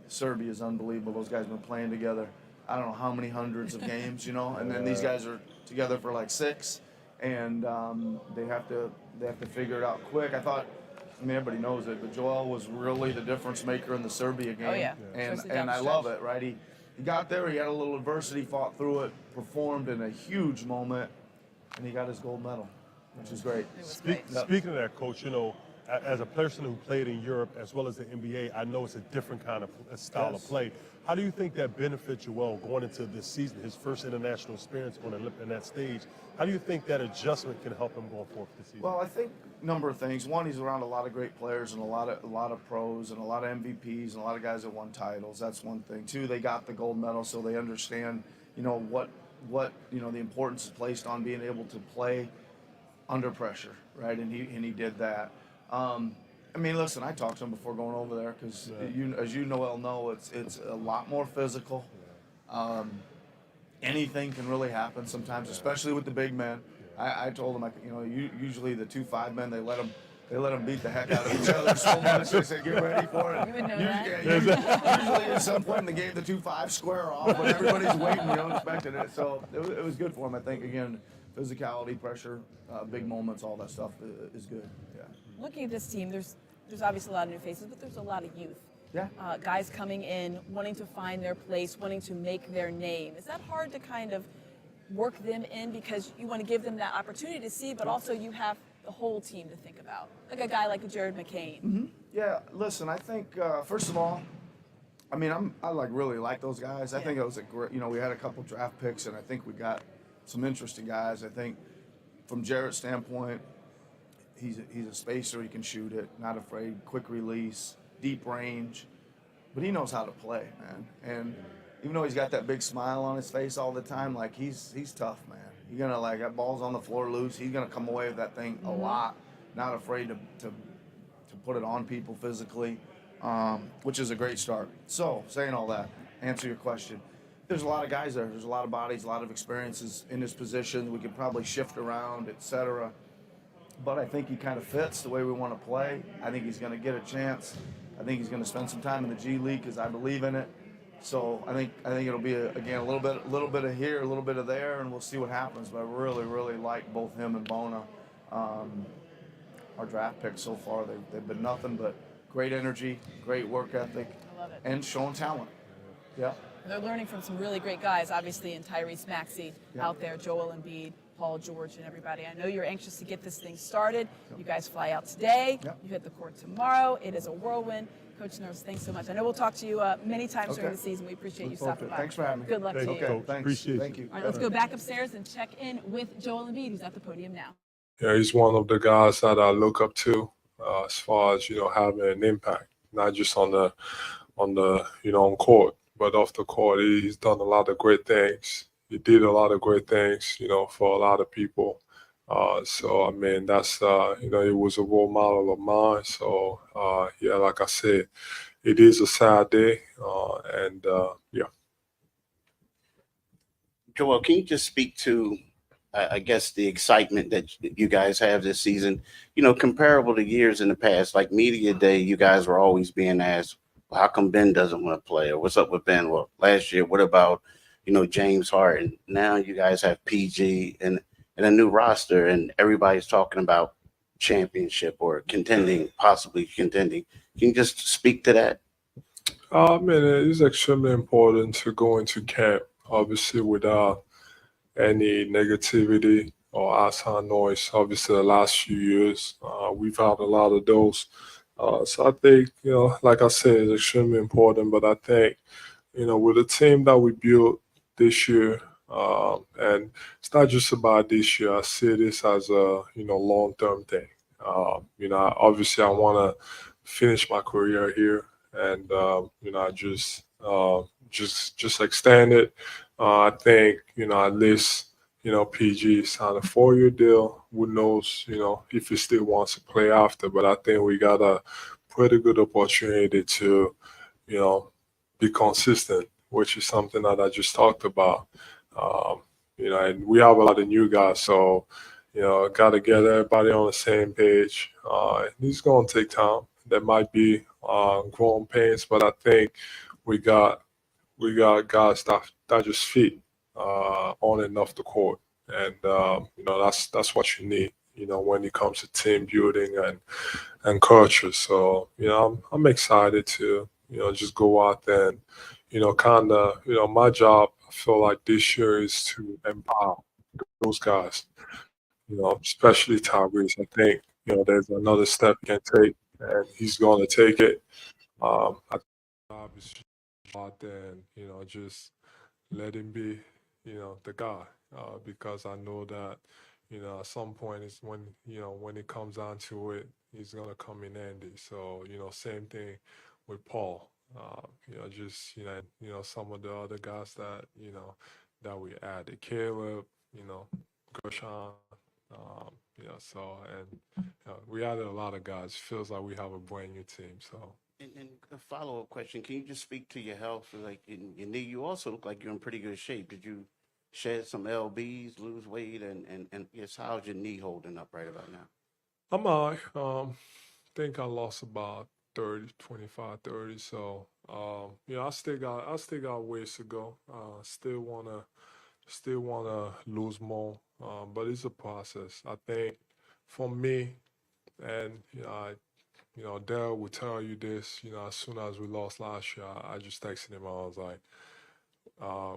Serbia is unbelievable. Those guys have been playing together, I don't know how many hundreds of games, and then these guys are together for 6, and they have to figure it out quick. Everybody knows it, but Joel was really the difference maker in the Serbia game. Oh, yeah. And I love it, right? He got there, he had a little adversity, fought through it, performed in a huge moment, and he got his gold medal, which is great. Speaking of that, Coach, as a person who played in Europe as well as the NBA, I know it's a different kind of style of play. How do you think that benefits Joel going into this season, his first international experience on that stage? How do you think that adjustment can help him going forward this season? Well, I think a number of things. One, he's around a lot of great players and a lot of pros and a lot of MVPs and a lot of guys that won titles. That's one thing. Two, they got the gold medal, so they understand, what the importance is placed on being able to play under pressure, right? And he did that. Listen, I talked to him before going over there because, as you know, it's a lot more physical. Anything can really happen sometimes, especially with the big men. I told him, usually the 2-5 men, they let them beat the heck out of each other so much. They say, get ready for it. You would know that. Usually at some point in the game, the 2-5 square off, but everybody's waiting, expecting it. So it was good for him. I think, again, physicality, pressure, big moments, all that stuff is good. Yeah. Looking at this team, there's obviously a lot of new faces, but there's a lot of youth. Yeah. Guys coming in, wanting to find their place, wanting to make their name. Is that hard to kind of work them in because you want to give them that opportunity to see, but also you have the whole team to think about, like a guy like Jared McCain? Mm-hmm. Yeah. Listen, I think first of all, I really like those guys. I think it was a great. We had a couple draft picks, and I think we got some interesting guys. I think from Jared's standpoint, he's a spacer. He can shoot it, not afraid, quick release, deep range, but he knows how to play, man. And even though he's got that big smile on his face all the time, like he's tough, man. You're gonna that ball's on the floor loose. He's gonna come away with that thing a lot, not afraid to put it on people physically, which is a great start. So saying all that, answer your question. There's a lot of guys there. There's a lot of bodies, a lot of experiences in this position. We could probably shift around, etc. But I think he kind of fits the way we want to play. I think he's going to get a chance. I think he's going to spend some time in the G League because I believe in it. So I think it'll be a little bit of here, a little bit of there, and we'll see what happens. But I really like both him and Bona. Our draft picks so far, they've been nothing but great energy, great work ethic, and showing talent. Yeah. They're learning from some really great guys, obviously, in Tyrese Maxey out there, Joel Embiid, Paul George, and everybody. I know you're anxious to get this thing started. You guys fly out today. You hit the court tomorrow. It is a whirlwind. Coach Nurse, thanks so much. I know we'll talk to you many times during the season. We appreciate you stopping by. Thanks for having me. Good luck to you. Okay, thanks. Appreciate Thank you. All right, let's go back upstairs and check in with Joel Embiid, who's at the podium now. Yeah, he's one of the guys that I look up to as far as having an impact, not just on court, but off the court. He's done a lot of great things. He did a lot of great things, for a lot of people. So that's he was a role model of mine. So like I said, it is a sad day, Joel, can you just speak to, I guess, the excitement that you guys have this season? Comparable to years in the past, like media day, you guys were always being asked, well, how come Ben doesn't want to play? Or what's up with Ben? Well, last year, what about, James Harden? Now you guys have PG and a new roster, and everybody's talking about championship or possibly contending. Can you just speak to that? It is extremely important to go into camp, obviously, without any negativity or outside noise. Obviously, the last few years, we've had a lot of those. So I think, like I said, it's extremely important. But I think, with the team that we built this year, and it's not just about this year. I see this as a, long-term thing. Obviously, I want to finish my career here, and I just extend it. I think, at least, PG signed a 4-year deal. Who knows, if he still wants to play after. But I think we got a pretty good opportunity to, be consistent, which is something that I just talked about. And we have a lot of new guys, so, got to get everybody on the same page. It's going to take time. There might be growing pains, but I think we got guys that just fit on and off the court, and that's what you need. When it comes to team building and culture. So I'm excited to just go out there and my job. I feel like this year is to empower those guys. Especially Tyrese. I think there's another step he can take, and he's going to take it. I think the job is just out there and, just let him be, the guy. Because I know that, at some point it's when it comes down to it, he's going to come in handy. So, same thing with Paul. Some of the other guys that, that we added, Caleb, Gershon, we added a lot of guys. Feels like we have a brand new team. So. And a follow-up question, can you just speak to your health? Like in your knee, you also look like you're in pretty good shape. Did you shed some lbs, lose weight, and yes, how's your knee holding up right about now? I'm all right. Think I lost about 30, 25, 30. So I still got ways to go. Still wanna lose more. But it's a process. I think for me, and Daryl will tell you this. As soon as we lost last year, I just texted him. I was like,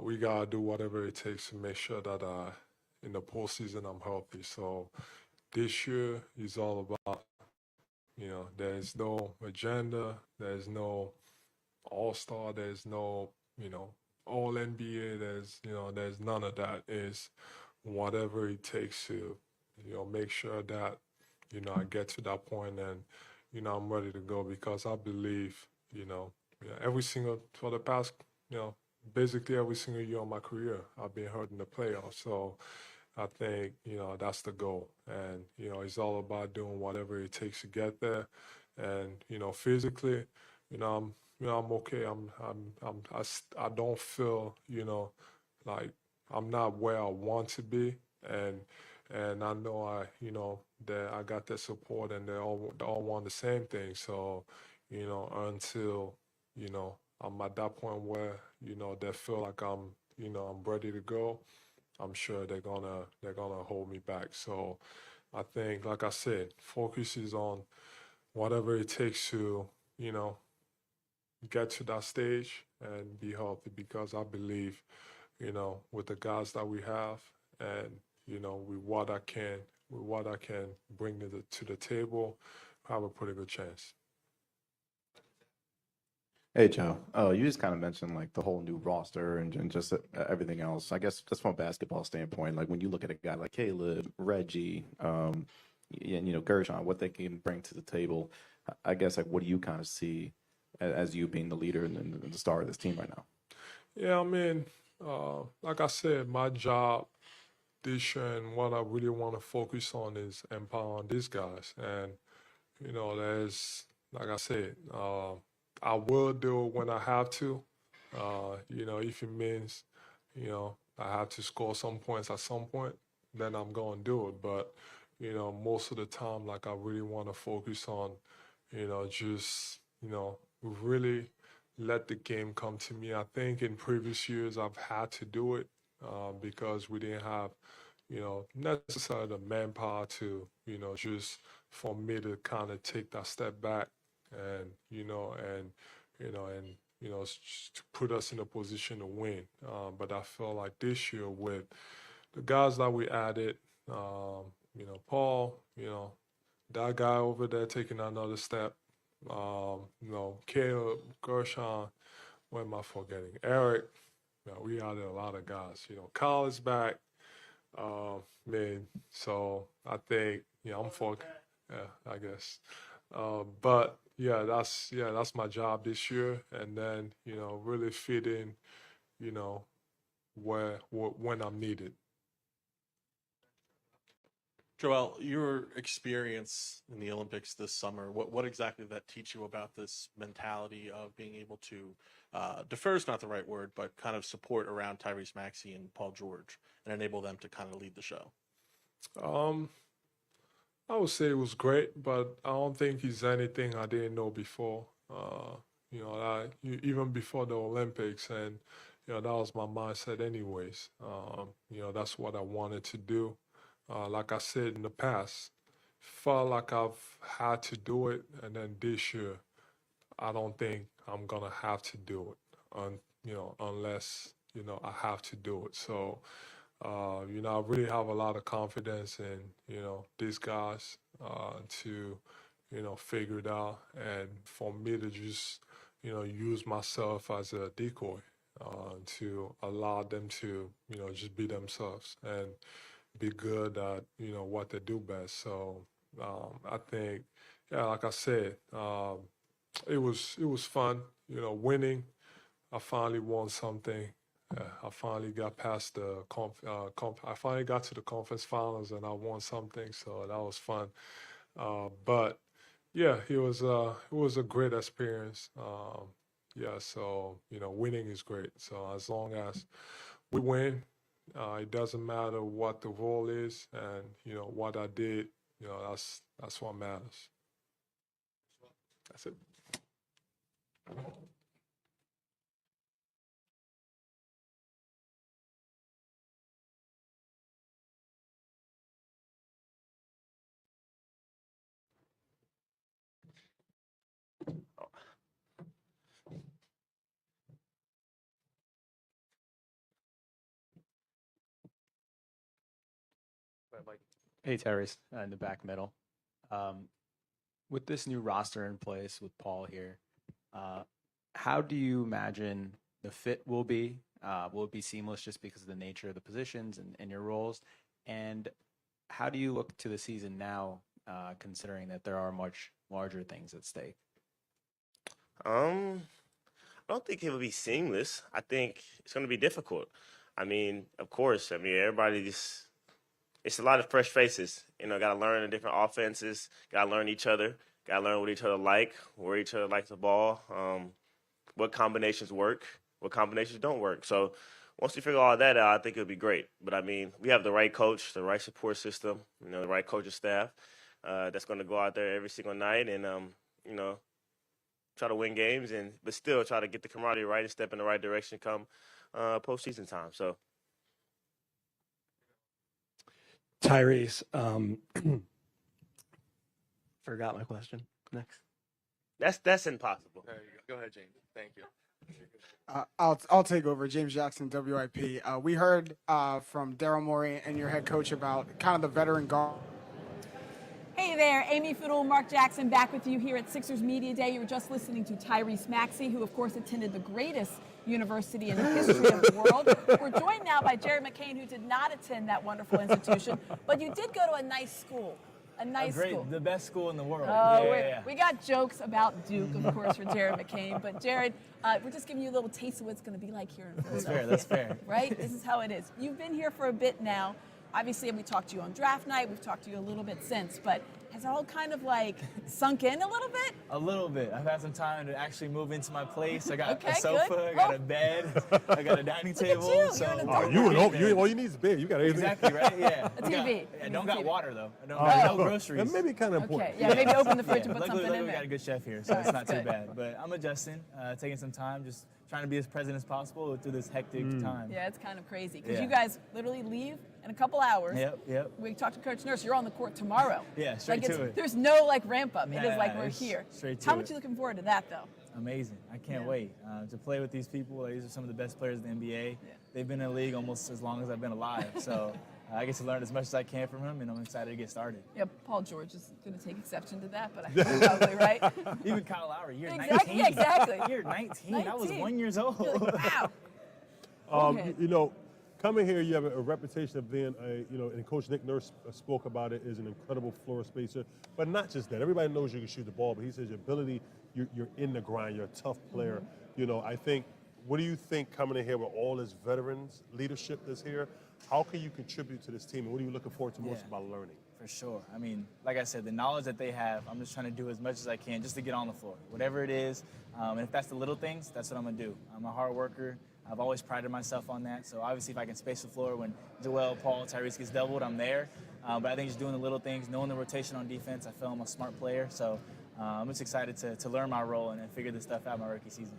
we gotta do whatever it takes to make sure that in the postseason I'm healthy. So this year is all about, there's no agenda, there's no all-star, there's no, all NBA, there's none of that. It's whatever it takes to, make sure that, I get to that point and, I'm ready to go because I believe, for the past, basically every single year of my career, I've been hurt in the playoffs. So I think, that's the goal. And, it's all about doing whatever it takes to get there. And, physically, I'm okay. I don't feel, like I'm not where I want to be. And I know that I got their support and they all want the same thing. So, until, I'm at that point where, they feel like I'm ready to go, I'm sure they're gonna hold me back. So I think, like I said, focus is on whatever it takes to, get to that stage and be healthy because I believe, with the guys that we have and, with what I can bring to the table, I have a pretty good chance. Hey Joe, you just kind of mentioned like the whole new roster and just everything else. I guess just from a basketball standpoint, like when you look at a guy like Caleb, Reggie, and Gershon, what they can bring to the table, I guess like what do you kind of see as you being the leader and the star of this team right now? Yeah, I mean, like I said, my job this year and what I really want to focus on is empowering these guys. And, there's, like I said, I will do it when I have to. If it means, I have to score some points at some point, then I'm going to do it. But, most of the time, like I really want to focus on, just, really let the game come to me. I think in previous years I've had to do it because we didn't have, necessarily the manpower to, just for me to kind of take that step back and, to put us in a position to win. But I feel like this year with the guys that we added, Paul, that guy over there taking another step, Caleb, Gershon, what am I forgetting? Eric, we added a lot of guys. Kyle is back. Man, so I think, I'm for, I guess. But that's my job this year, and then really fit in, when I'm needed. Joel, your experience in the Olympics this summer, what exactly did that teach you about this mentality of being able to defer is not the right word, but kind of support around Tyrese Maxey and Paul George and enable them to kind of lead the show? I would say it was great, but I don't think he's anything I didn't know before. Even before the Olympics, and that was my mindset, anyways. That's what I wanted to do. Like I said in the past, felt like I've had to do it, and then this year, I don't think I'm gonna have to do it, unless I have to do it. So I really have a lot of confidence in, these guys to, figure it out. And for me to just, use myself as a decoy to allow them to, just be themselves and be good at, what they do best. So I think, yeah, like I said, it was fun, winning. I finally won something. I finally got past the I finally got to the conference finals and I won something, so that was fun. But yeah, it was a great experience. Yeah, so winning is great. So as long as we win, it doesn't matter what the role is, and what I did. That's what matters. That's it. Hey, Terrence, in the back middle. Um, with this new roster in place with Paul here, how do you imagine the fit will be? Will it be seamless just because of the nature of the positions and your roles? And how do you look to the season now, considering that there are much larger things at stake? I don't think it will be seamless. I think it's going to be difficult. I mean, of course. I mean, everybody just. It's a lot of fresh faces. Got to learn the different offenses. Got to learn each other. Got to learn what each other like, where each other likes the ball, what combinations work, what combinations don't work. So once we figure all that out, I think it'll be great. But I mean, we have the right coach, the right support system, the right coaching staff that's going to go out there every single night and try to win games but still try to get the camaraderie right and step in the right direction come postseason time. So. Tyrese, forgot my question. Next. That's impossible. There you go. Go ahead, James. Thank you. I'll take over. James Jackson, WIP. We heard from Daryl Morey and your head coach about kind of the veteran guard. Hey there, Amy Fadool, Marc Jackson, back with you here at Sixers Media Day. You were just listening to Tyrese Maxey, who of course attended the greatest university in the history of the world. We're joined now by Jared McCain, who did not attend that wonderful institution, but you did go to a nice school. A nice school. The best school in the world. Oh, we got jokes about Duke, of course, for Jared McCain. But Jared, we're just giving you a little taste of what it's going to be like here in Philadelphia. That's fair. Right? This is how it is. You've been here for a bit now. Obviously, we talked to you on draft night. We've talked to you a little bit since. But has it all kind of like sunk in a little bit? A little bit. I've had some time to actually move into my place. I got a sofa, sofa, I got a bed, I got a dining table. Look at you. So You're an adult. all you need is bed. You got everything. Exactly right. Yeah. A TV. I don't got water though. I don't Oh. got no groceries. That may be kind of important. Okay. Yeah. Maybe open the fridge and put Luckily, something in we there. got a good chef here, so it's not too bad. But I'm adjusting, taking some time, just trying to be as present as possible through this hectic time. Yeah, it's kind of crazy because Yeah. you guys literally leave in a couple hours. Yep. We talked to Coach Nurse. You're on the court tomorrow. Yeah, straight to it. There's no like ramp up. It is like Nah, we're it's here. straight to How it. much are you looking forward to that though? Amazing. I can't wait to play with these people. These are some of the best players in the NBA. They've been in the league almost as long as I've been alive. So I get to learn as much as I can from him, and I'm excited to get started. Yeah, Paul George is going to take exception to that, but I think you're probably right. Even Kyle Lowry, you're 19. Yeah, exactly. You're 19. I was 1 year old. Wow. Coming here, you have a reputation of being and Coach Nick Nurse spoke about it, is an incredible floor spacer. But not just that. Everybody knows you can shoot the ball, but he says your ability, you're in the grind, you're a tough player. I think, what do you think coming in here with all this veterans leadership that's here? How can you contribute to this team, and what are you looking forward to most about learning? For sure. I mean, like I said, the knowledge that they have, I'm just trying to do as much as I can just to get on the floor, whatever it is. And if that's the little things, that's what I'm going to do. I'm a hard worker. I've always prided myself on that. So obviously, if I can space the floor when Joel, Paul, Tyrese gets doubled, I'm there. But I think just doing the little things, knowing the rotation on defense, I feel I'm a smart player. So I'm just excited to learn my role and figure this stuff out my rookie season.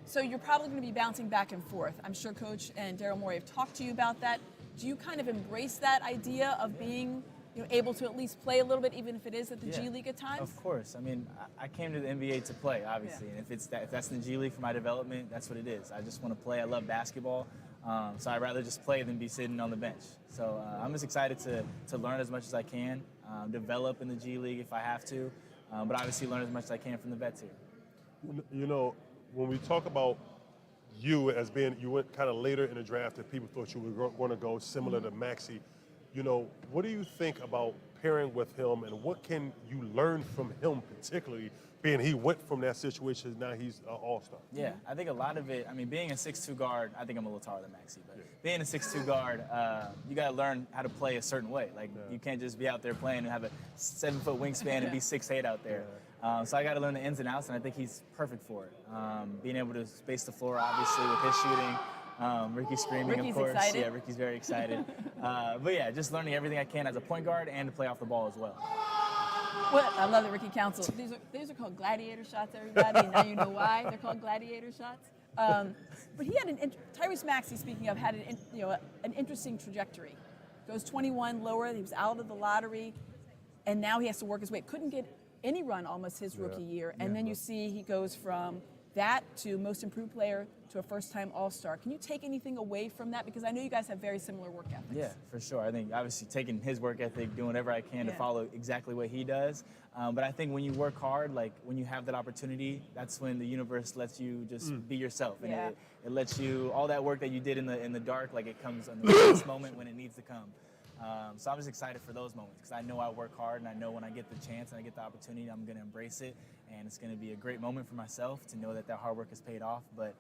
So you're probably going to be bouncing back and forth. I'm sure Coach and Daryl Morey have talked to you about that. Do you kind of embrace that idea of being able to at least play a little bit, even if it is at the G League at times? Of course. I mean, I came to the NBA to play, obviously. And if that's in the G League for my development, that's what it is. I just want to play. I love basketball. So I'd rather just play than be sitting on the bench. So I'm just excited to learn as much as I can, develop in the G League if I have to, but obviously learn as much as I can from the vets here. You know, when we talk about you as being, you went kind of later in the draft and people thought you were going to go similar to Maxey. You know, what do you think about pairing with him, and what can you learn from him particularly, being he went from that situation, now he's an all-star? Yeah, I think a lot of it, I mean, being a 6'2 guard, I think I'm a little taller than Maxey, but being a 6'2 guard, you got to learn how to play a certain way. Like, you can't just be out there playing and have a 7-foot wingspan and be 6'8 out there. So I got to learn the ins and outs, and I think he's perfect for it. Being able to space the floor, obviously, with his shooting. Ricky's screaming, Ricky's of course. excited. Yeah, Ricky's very excited. But yeah, just learning everything I can as a point guard and to play off the ball as well. Well, I love the Ricky Council. These are called gladiator shots, everybody, and now you know why they're called gladiator shots. But he had Tyrese Maxey, speaking of, had an interesting trajectory. Goes 21 lower. He was out of the lottery, and now he has to work his way. Couldn't get any run almost his rookie year, and then you see he goes from that to most improved player to a first-time All-Star. Can you take anything away from that? Because I know you guys have very similar work ethics. Yeah, for sure. I think obviously taking his work ethic, doing whatever I can to follow exactly what he does. But I think when you work hard, like when you have that opportunity, that's when the universe lets you just be yourself. And it lets you, all that work that you did in the dark, like it comes in the right moment when it needs to come. So I'm just excited for those moments because I know I work hard and I know when I get the chance and I get the opportunity, I'm going to embrace it. And it's going to be a great moment for myself to know that that hard work has paid off. But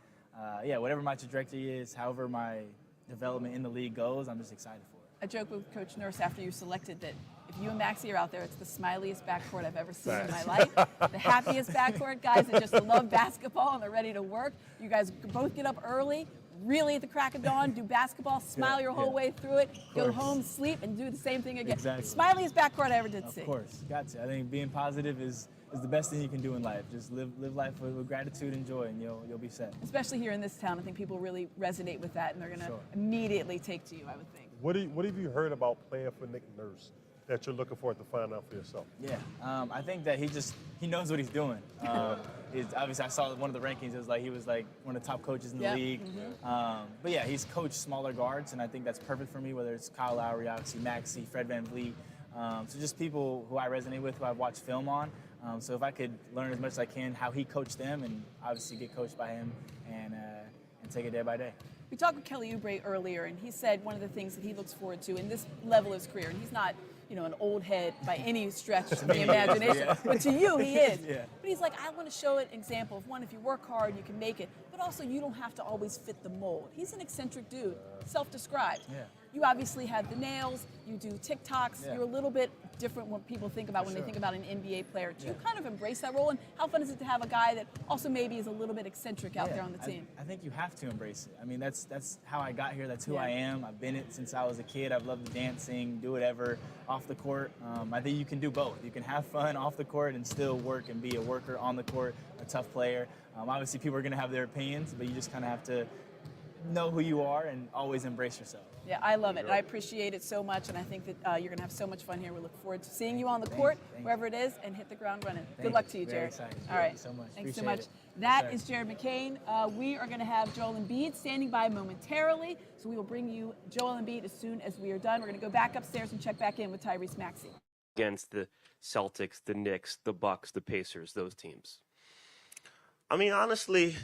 yeah, whatever my trajectory is, however my development in the league goes, I'm just excited for it. I joked with Coach Nurse after you selected that if you and Maxey are out there, it's the smiliest backcourt I've ever seen in my life. The happiest backcourt, guys that just love basketball and they're ready to work. You guys both get up early, really at the crack of dawn, do basketball, smile your whole way through it, go home, sleep, and do the same thing again. Exactly. Smiliest backcourt I ever did see. Of course, got to. I think being positive is the best thing you can do in life. Just live life with gratitude and joy, and you'll be set. Especially here in this town, I think people really resonate with that, and they're going to immediately take to you, I would think. What have you heard about playing for Nick Nurse that you're looking forward to find out for yourself? Yeah, I think that he knows what he's doing. Obviously, I saw one of the rankings. It was like he was like one of the top coaches in the league. But yeah, he's coached smaller guards, and I think that's perfect for me. Whether it's Kyle Lowry, obviously Maxey, Fred VanVleet, so just people who I resonate with, who I've watched film on. So if I could learn as much as I can how he coached them, and obviously get coached by him, and take it day by day. We talked with Kelly Oubre earlier, and he said one of the things that he looks forward to in this level of his career, and he's not, an old head by any stretch of the imagination, but to you, he is. But he's like, I want to show an example of one, if you work hard, you can make it, but also you don't have to always fit the mold. He's an eccentric dude, self-described. You obviously have the nails, you do TikToks, you're a little bit different what people think about when they think about an NBA player. Do you kind of embrace that role, and how fun is it to have a guy that also maybe is a little bit eccentric out there on the team? I think you have to embrace it. I mean, that's how I got here. That's who I am. I've been it since I was a kid. I've loved dancing, do whatever off the court. I think you can do both. You can have fun off the court and still work and be a worker on the court, a tough player. Obviously, people are going to have their opinions, but you just kind of have to know who you are and always embrace yourself. Yeah, I love it. And I appreciate it so much, and I think that you're going to have so much fun here. We look forward to seeing you on the court, wherever it is, and hit the ground running. Good luck to you, Jared. All right. So much. Thanks so much. That is Jared McCain. We are going to have Joel Embiid standing by momentarily, so we will bring you Joel Embiid as soon as we are done. We're going to go back upstairs and check back in with Tyrese Maxey. Against the Celtics, the Knicks, the Bucks, the Pacers, those teams. I mean, honestly,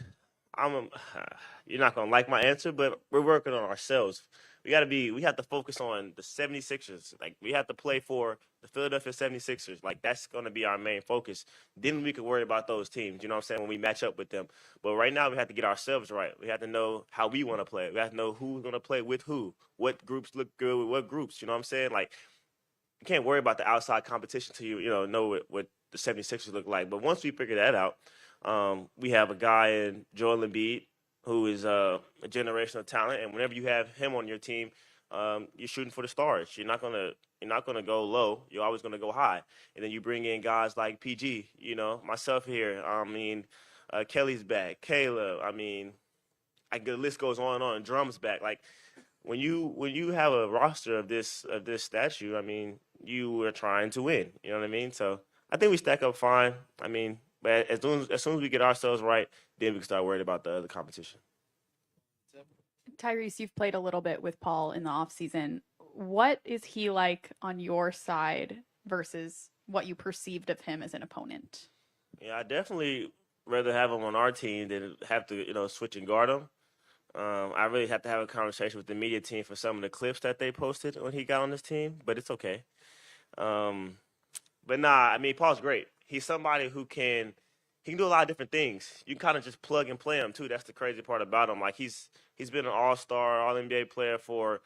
you're not going to like my answer, but we're working on ourselves. We have to focus on the 76ers. Like, we have to play for the Philadelphia 76ers. Like, that's going to be our main focus. Then we can worry about those teams, you know what I'm saying, when we match up with them. But right now, we have to get ourselves right. We have to know how we want to play. We have to know who's going to play with who, what groups look good with what groups, you know what I'm saying? Like, you can't worry about the outside competition till you know what the 76ers look like. But once we figure that out, we have a guy in Joel Embiid who is a generational talent, and whenever you have him on your team, you're shooting for the stars. You're not gonna go low. You're always gonna go high. And then you bring in guys like PG, myself here. I mean, Kelly's back, Caleb. I mean, the list goes on and on. Drum's back. Like, when you have a roster of this stature, I mean, you are trying to win. You know what I mean? So I think we stack up fine. I mean, but as soon as we get ourselves right, then we can start worrying about the other competition. Tyrese, you've played a little bit with Paul in the off season. What is he like on your side versus what you perceived of him as an opponent? Yeah, I definitely rather have him on our team than have to, switch and guard him. I really have to have a conversation with the media team for some of the clips that they posted when he got on this team, but it's okay. But nah, I mean, Paul's great. He's somebody who he can do a lot of different things. You can kind of just plug and play him too. That's the crazy part about him. Like he's been an All-Star, All-NBA player for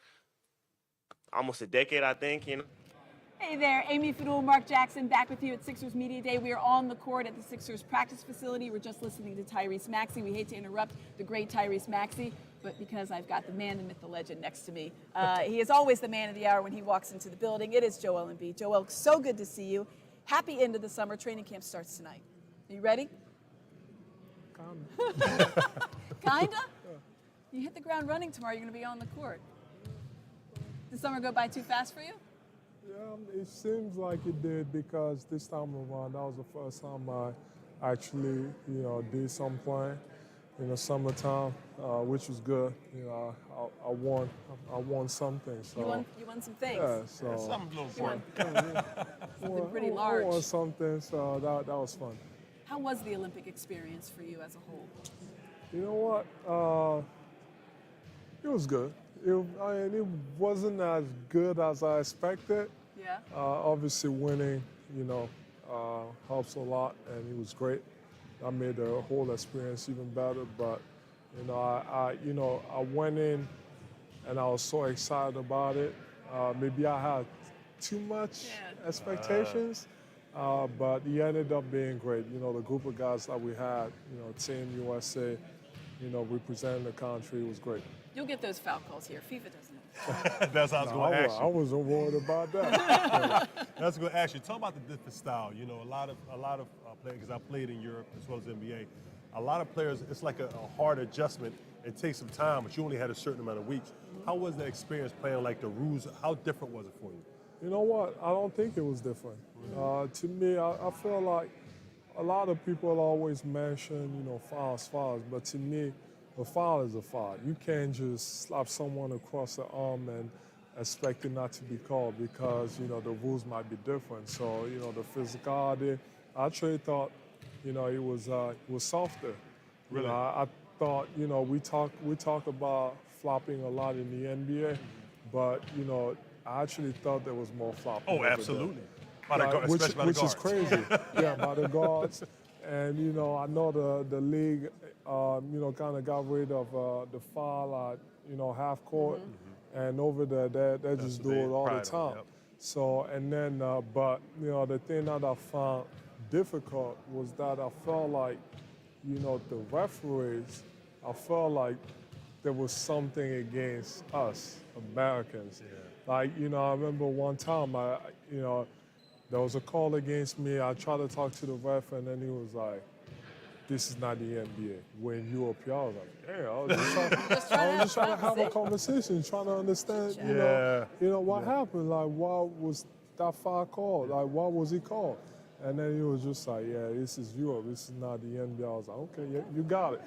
almost a decade, I think. Hey there, Amy Fadool, Marc Jackson, back with you at Sixers Media Day. We are on the court at the Sixers practice facility. We're just listening to Tyrese Maxey. We hate to interrupt the great Tyrese Maxey, but because I've got the man, the myth, the legend next to me, he is always the man of the hour when he walks into the building. It is Joel Embiid. Joel, so good to see you. Happy end of the summer. Training camp starts tonight. Are you ready? Kinda? You hit the ground running tomorrow. You're going to be on the court. Did summer go by too fast for you? Yeah, it seems like it did because this time around, that was the first time I actually, did some playing in the summertime, which was good. I won something. So You won some things. yeah, so something pretty large. I won something, so that was fun. How was the Olympic experience for you as a whole? You know what? It was good. It wasn't as good as I expected. Yeah. Obviously, winning, helps a lot, and it was great. I made the whole experience even better. But I went in, and I was so excited about it. Maybe I had too much expectations, but it ended up being great. The group of guys that we had, Team USA, representing the country, was great. You'll get those foul calls here. FIFA doesn't. That's how I was going to ask you. I wasn't worried about that. That's going to ask you. Talk about the different style. A lot of players, because I played in Europe as well as NBA, a lot of players, it's like a hard adjustment. It takes some time, but you only had a certain amount of weeks. How was the experience playing like the rules? How different was it for you? You know what? I don't think it was different. To me, I feel like a lot of people always mention, fouls, but to me, a foul is a foul. You can't just slap someone across the arm and expect it not to be called because, the rules might be different. So, the physicality, I actually thought, it was softer. Really? I thought, we talk about flopping a lot in the NBA, but, I actually thought there was more flopping. Oh, absolutely. Which is crazy. Yeah, by the guards. And, I know the league, kind of got rid of the foul at, half court. And over there, they just do it all the time. Yep. So, and then, but, the thing that I found difficult was that I felt like, the referees, I felt like there was something against us, Americans. Yeah. Like, I remember one time, there was a call against me. I tried to talk to the ref, and then he was like, "This is not the NBA. We're in Europe." I was like, "Damn, I was just trying to have a conversation, trying to understand, what happened. Like, why was that foul called? Like, why was he called?" And then he was just like, "Yeah, this is Europe. This is not the NBA." I was like, "Okay, yeah, you got it."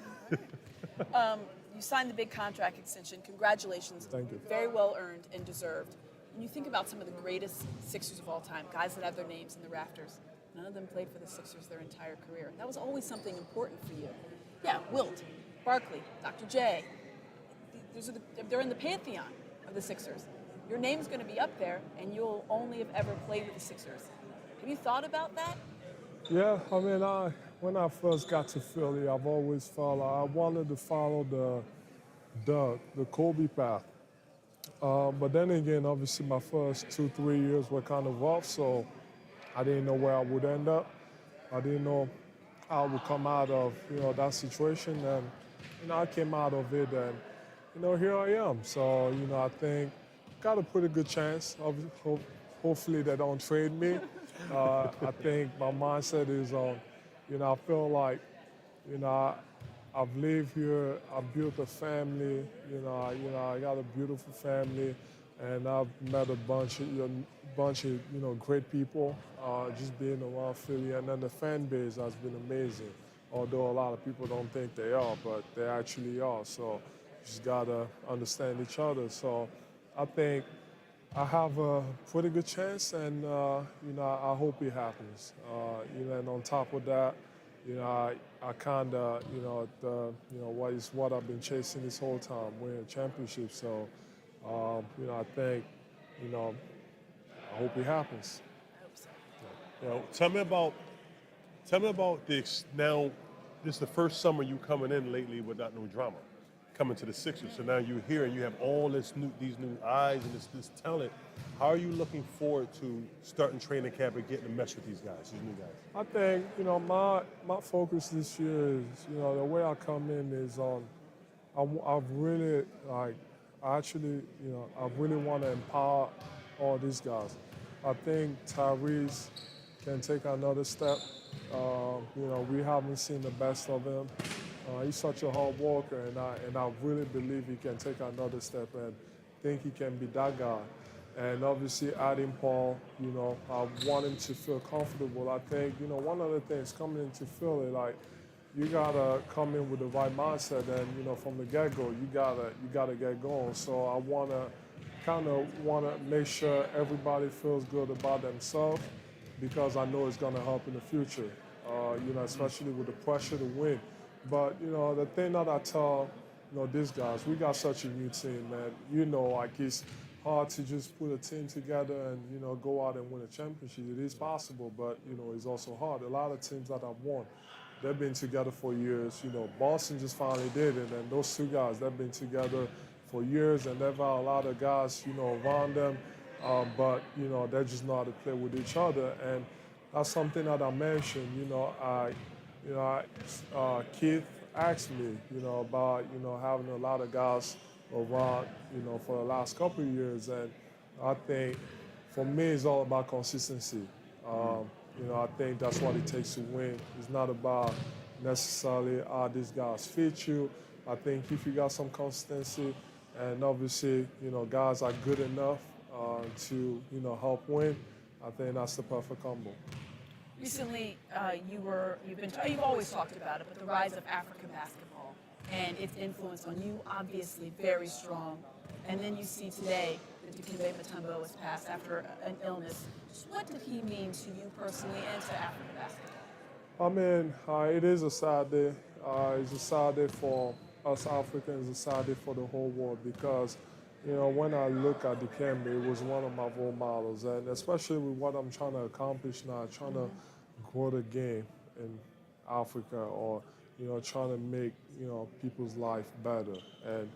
You signed the big contract extension. Congratulations. Thank you. Very well earned and deserved. When you think about some of the greatest Sixers of all time, guys that have their names in the rafters, none of them played for the Sixers their entire career. That was always something important for you. Yeah, Wilt, Barkley, Dr. J. They're in the pantheon of the Sixers. Your name's going to be up there, and you'll only have ever played with the Sixers. Have you thought about that? Yeah, I mean, when I first got to Philly, I've always felt I wanted to follow the Kobe path. But then again, obviously, my first 2-3 years were kind of rough, so I didn't know where I would end up. I didn't know how I would come out of, that situation. And, I came out of it, and, here I am. So, I think got a pretty good chance. Hopefully, they don't trade me. I think my mindset is on, I feel like, I've lived here, I've built a family, I got a beautiful family, and I've met a bunch of, great people, just being around Philly, and then the fan base has been amazing. Although a lot of people don't think they are, but they actually are. So just gotta understand each other. So I think I have a pretty good chance, and I hope it happens. And on top of that, I kind of, what I've been chasing this whole time, winning a championship. So, I think, I hope it happens. Tell me about this. Now, this is the first summer you coming in lately without no drama, coming to the Sixers. So now you're here and you have all these new eyes and this talent. How are you looking forward to starting training camp and getting to mesh with these new guys? I think, my focus this year is, the way I come in is I've really, I really want to empower all these guys. I think Tyrese can take another step. We haven't seen the best of him. He's such a hard worker, and I really believe he can take another step and think he can be that guy. And obviously adding Paul, I want him to feel comfortable. I think, one of the things coming into Philly, you gotta come in with the right mindset, and from the get-go, you gotta get going. So I wanna make sure everybody feels good about themselves, because I know it's gonna help in the future. Especially with the pressure to win. But the thing that I tell these guys, we got such a new team, man. It's hard to just put a team together and go out and win a championship. It is possible, but it's also hard. A lot of teams that have won, they've been together for years. Boston just finally did it, and those two guys, they've been together for years, and they've had a lot of guys around them, but they just know how to play with each other. And that's something that I mentioned. Keith asked me, about having a lot of guys around, for the last couple of years, and I think for me it's all about consistency. I think that's what it takes to win. It's not about necessarily how these guys fit you. I think if you got some consistency, and obviously guys are good enough to help win, I think that's the perfect combo. Recently, you've always talked about it, but the rise of African basketball and its influence on you, obviously very strong. And then you see today that Dikembe Mutombo was passed after an illness. Just what did he mean to you personally and to African basketball? I mean, it is a sad day. It's a sad day for us Africans, it's a sad day for the whole world, because when I look at Dikembe, it was one of my role models, and especially with what I'm trying to accomplish now, trying to grow the game in Africa, or trying to make people's life better. And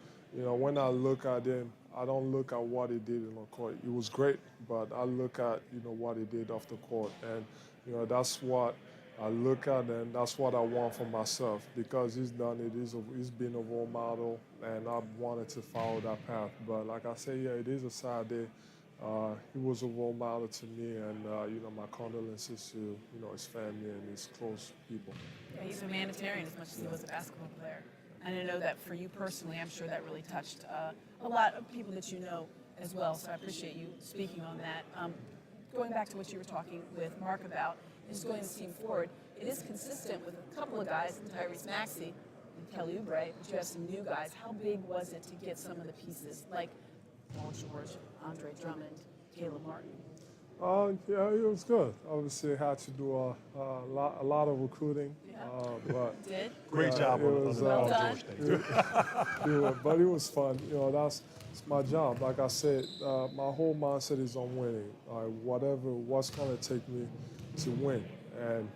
when I look at him, I don't look at what he did in the court. It was great, but I look at what he did off the court, and that's what I look at, and that's what I want for myself, because he's done it. He's been a role model, and I wanted to follow that path. But like I say, yeah, it is a sad day. He was a role model to me, and my condolences to his family and his close people. Yeah, he's a humanitarian as much as he was a basketball player. And I know that for you personally, I'm sure that really touched a lot of people that you know as well. So I appreciate you speaking on that. Going back to what you were talking with Mark about, is going this team forward. It is consistent with a couple of guys, Tyrese Maxey and Kelly Oubre, but you have some new guys. How big was it to get some of the pieces like Paul George, Andre Drummond, Caleb Martin? Yeah, it was good. Obviously, had to do a lot of recruiting. But Did? Great job on the well Paul done. George thing. But it was fun. That's my job. Like I said, my whole mindset is on winning. What's going to take me to win. And,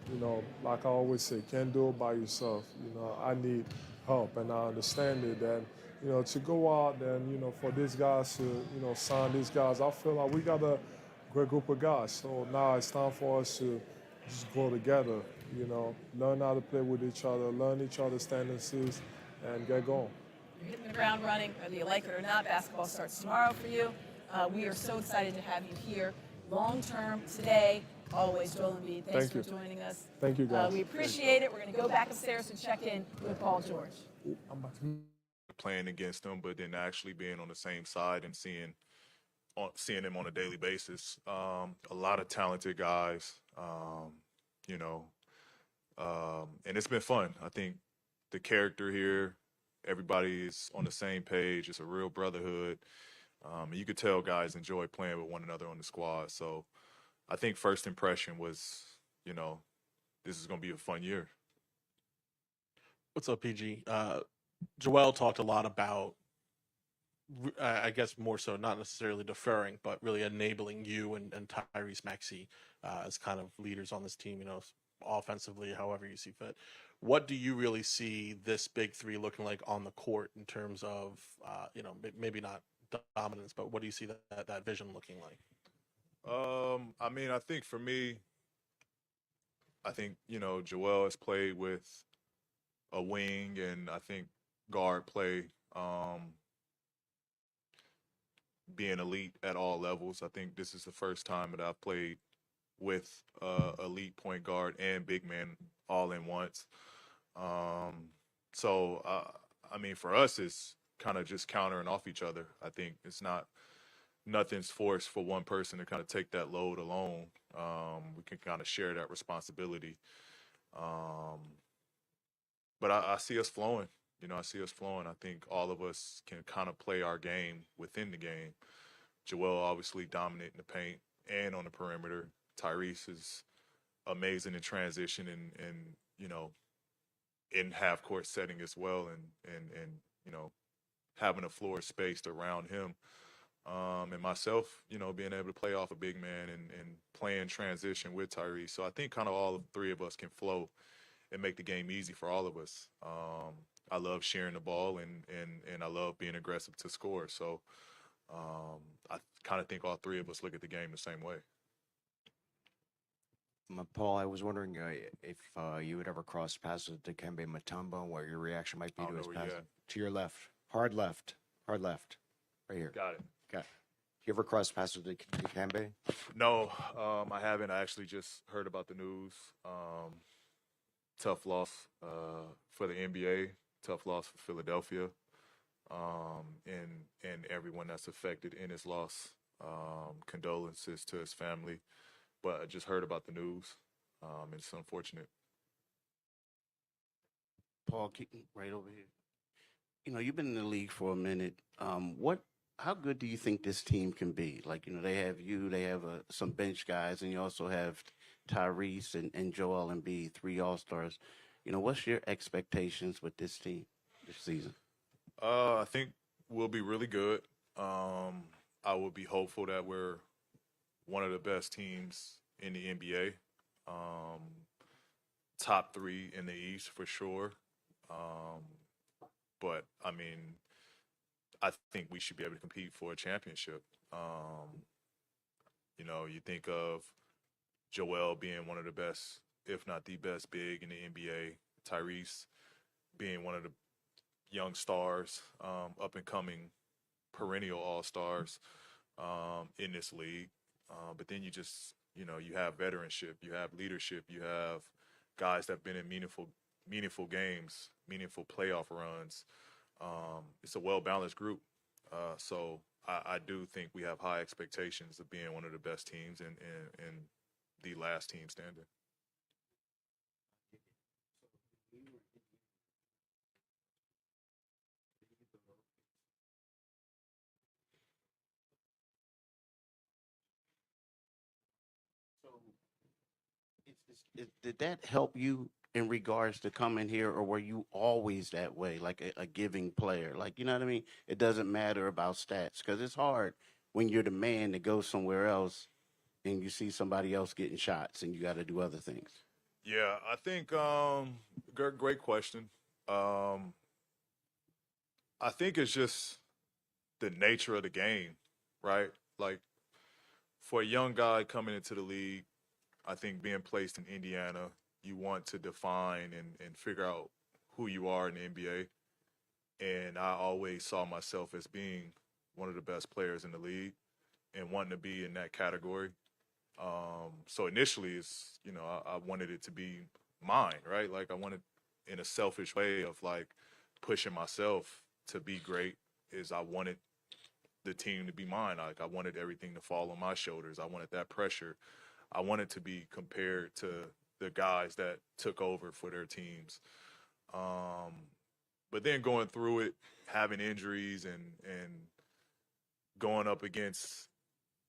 like I always say, can't do it by yourself. I need help, and I understand it. And, to go out and, for these guys to, sign these guys, I feel like we got a great group of guys. So now it's time for us to just grow together, learn how to play with each other, learn each other's tendencies, and get going. You're hitting the ground running, whether you like it or not. Basketball starts tomorrow for you. We are so excited to have you here long term today. Always, Joel Embiid. Thanks for joining us. Thank you, guys. We appreciate it. We're going to go back upstairs to check in with Paul George. Playing against them, but then actually being on the same side and seeing him on a daily basis. A lot of talented guys, and it's been fun. I think the character here Everybody is on the same page. It's a real brotherhood. And you could tell guys enjoy playing with one another on the squad. So I think first impression was, this is going to be a fun year. What's up, PG? Joel talked a lot about, I guess more so, not necessarily deferring, but really enabling you and Tyrese Maxey as kind of leaders on this team, offensively, however you see fit. What do you really see this big three looking like on the court in terms of, maybe not dominance, but what do you see that vision looking like? I think for me, Joel has played with a wing and I think guard play, being elite at all levels. I think this is the first time that I've played with elite point guard and big man all in once. For us, it's kind of just countering off each other. I think nothing's forced for one person to kind of take that load alone. We can kind of share that responsibility. But I see us flowing. I see us flowing. I think all of us can kind of play our game within the game. Joel obviously dominating the paint and on the perimeter. Tyrese is amazing in transition and in half court setting as well, and having a floor spaced around him. And myself, being able to play off a big man and playing transition with Tyrese. So I think kind of all three of us can flow and make the game easy for all of us. I love sharing the ball and I love being aggressive to score. So I kind of think all three of us look at the game the same way. Paul, I was wondering if you would ever cross paths with Dikembe Mutombo and what your reaction might be to his pass. To your left. Hard left. Right here. Got it. You ever cross paths with Dikembe? No, I haven't. I actually just heard about the news. Tough loss for the NBA. Tough loss for Philadelphia. And everyone that's affected in his loss. Condolences to his family. But I just heard about the news. It's unfortunate. Paul, right over here. You've been in the league for a minute. How good do you think this team can be? They have you, they have some bench guys, and you also have Tyrese and Joel Embiid, 3 All-Stars. What's your expectations with this team this season? I think we'll be really good. I would be hopeful that we're one of the best teams in the NBA. Top 3 in the East for sure. But I think we should be able to compete for a championship. You think of Joel being one of the best, if not the best big in the NBA. Tyrese being one of the young stars, up and coming perennial all-stars in this league. But then you have veteranship, you have leadership, you have guys that have been in meaningful games, meaningful playoff runs. It's a well-balanced group. So I do think we have high expectations of being one of the best teams and the last team standing. Did that help you in regards to coming here, or were you always that way, like a giving player? You know what I mean? It doesn't matter about stats because it's hard when you're the man to go somewhere else and you see somebody else getting shots and you got to do other things. Yeah, I think great question. I think it's just the nature of the game, right? For a young guy coming into the league, I think being placed in Indiana, you want to define and figure out who you are in the NBA. And I always saw myself as being one of the best players in the league and wanting to be in that category. So initially, I wanted it to be mine, right? I wanted, in a selfish way of pushing myself to be great, is I wanted the team to be mine. I wanted everything to fall on my shoulders. I wanted that pressure. I wanted to be compared to the guys that took over for their teams. But But then going through it, having injuries and going up against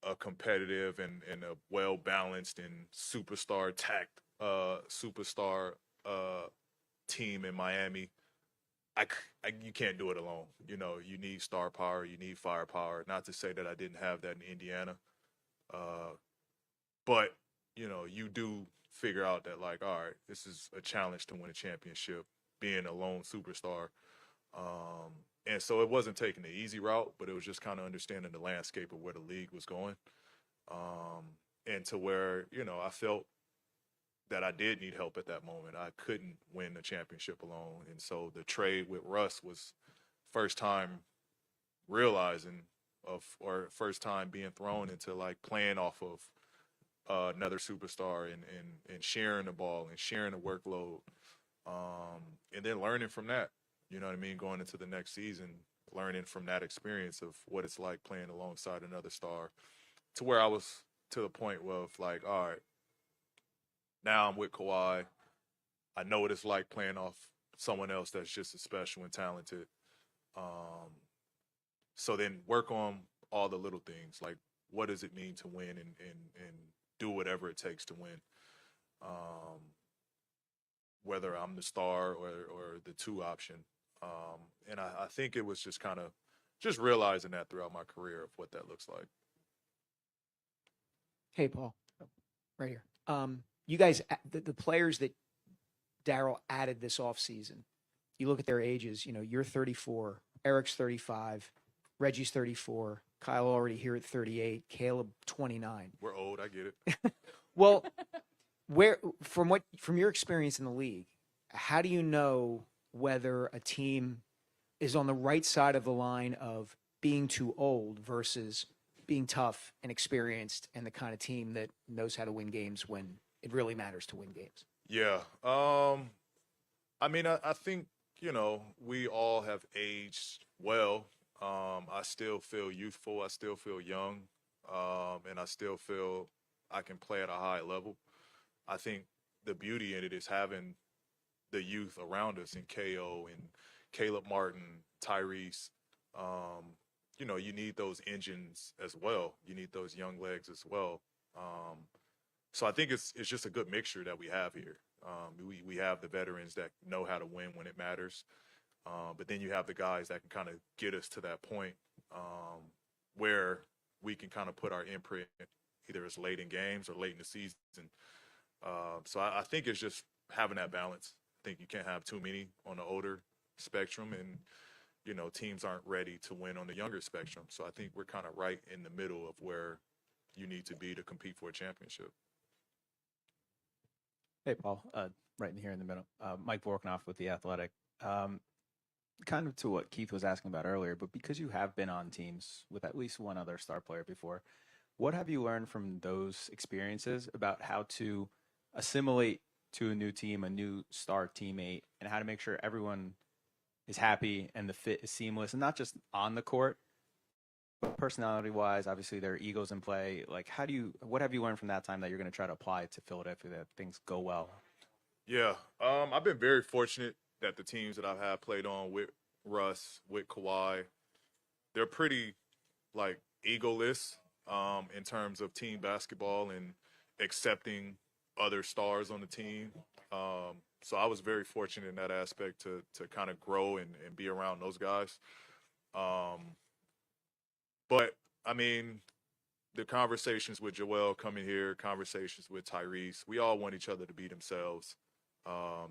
a competitive and a well balanced and superstar team in Miami, you can't do it alone. You know, you need star power, you need firepower. Not to say that I didn't have that in Indiana, but you know, you do figure out that like, all right, this is a challenge to win a championship, being a lone superstar. And so it wasn't taking the easy route, but it was just kind of understanding the landscape of where the league was going. And to where, you know, I felt that I did need help at that moment. I couldn't win the championship alone. And so the trade with Russ was first time realizing or first time being thrown into like playing off of another superstar and sharing the ball and sharing the workload. And then learning from that, you know what I mean? Going into the next season, learning from that experience of what it's like playing alongside another star, to where I was to the point of like, all right, now I'm with Kawhi. I know what it's like playing off someone else that's just as special and talented. So then work on all the little things, like what does it mean to win and do whatever it takes to win. Whether I'm the star or the two option. And I think it was just kind of just realizing that throughout my career of what that looks like. Hey, Paul, right here. You guys, the players that Daryl added this offseason, you look at their ages, you know, you're 34, Eric's 35, Reggie's 34, Kyle already here at 38, Caleb 29. We're old, I get it. Well, from your experience in the league, how do you know whether a team is on the right side of the line of being too old versus being tough and experienced and the kind of team that knows how to win games when it really matters to win games? Yeah. I mean, I think, you know, we all have aged well. I still feel youthful. I still feel young. And I still feel I can play at a high level. I think the beauty in it is having the youth around us in KO and Caleb Martin, Tyrese. You know, you need those engines as well. You need those young legs as well. So I think it's just a good mixture that we have here. We have the veterans that know how to win when it matters. But then you have the guys that can kind of get us to that point where we can kind of put our imprint either as late in games or late in the season. So I think it's just having that balance. I think you can't have too many on the older spectrum, and you know, teams aren't ready to win on the younger spectrum. So I think we're kind of right in the middle of where you need to be to compete for a championship. Hey, Paul, right in here in the middle. Mike Vorknoff with The Athletic. Kind of to what Keith was asking about earlier, but because you have been on teams with at least one other star player before, what have you learned from those experiences about how to assimilate to a new team, a new star teammate, and how to make sure everyone is happy and the fit is seamless, and not just on the court, but personality-wise, obviously there are egos in play. Like, what have you learned from that time that you're going to try to apply to Philadelphia that things go well? Yeah, I've been very fortunate that the teams that I've had played on with Russ, with Kawhi, they're pretty like egoless in terms of team basketball and accepting other stars on the team. So I was very fortunate in that aspect to kind of grow and be around those guys. But, I mean, the conversations with Joel coming here, conversations with Tyrese, we all want each other to be themselves.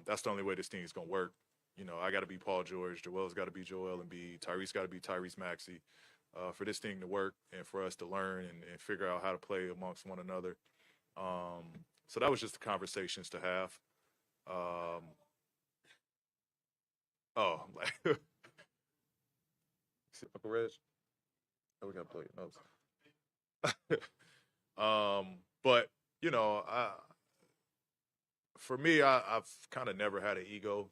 That's the only way this thing is going to work. You know, I got to be Paul George. Joel's got to be Joel Embiid. Tyrese got to be Tyrese Maxey for this thing to work and for us to learn and figure out how to play amongst one another. So that was just the conversations to have. See, Uncle Reg? Oh, we got to play your notes. But, you know, for me, I've kind of never had an ego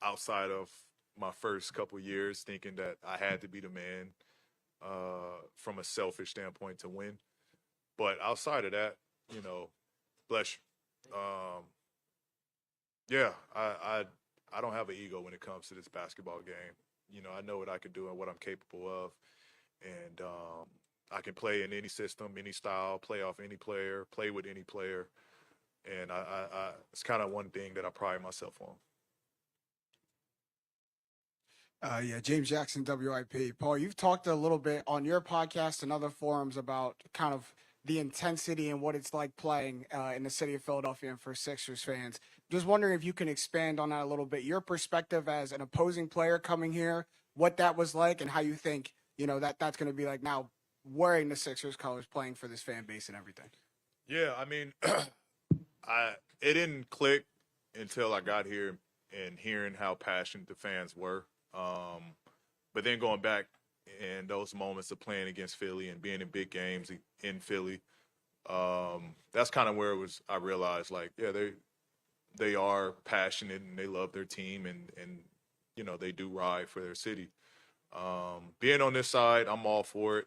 outside of my first couple years, thinking that I had to be the man from a selfish standpoint to win. But outside of that, you know, bless you. Yeah, I don't have an ego when it comes to this basketball game. You know, I know what I can do and what I'm capable of, and I can play in any system, any style, play off any player, play with any player, and it's kind of one thing that I pride myself on. Yeah, James Jackson, WIP. Paul, you've talked a little bit on your podcast and other forums about kind of the intensity and what it's like playing in the city of Philadelphia and for Sixers fans. Just wondering if you can expand on that a little bit. Your perspective as an opposing player coming here, what that was like, and how you think that's going to be like now wearing the Sixers colors, playing for this fan base and everything. Yeah, I mean, it didn't click until I got here and hearing how passionate the fans were. But then going back in those moments of playing against Philly and being in big games in Philly, that's kind of where I realized, like, yeah, they are passionate and they love their team and they do ride for their city. Being on this side, I'm all for it.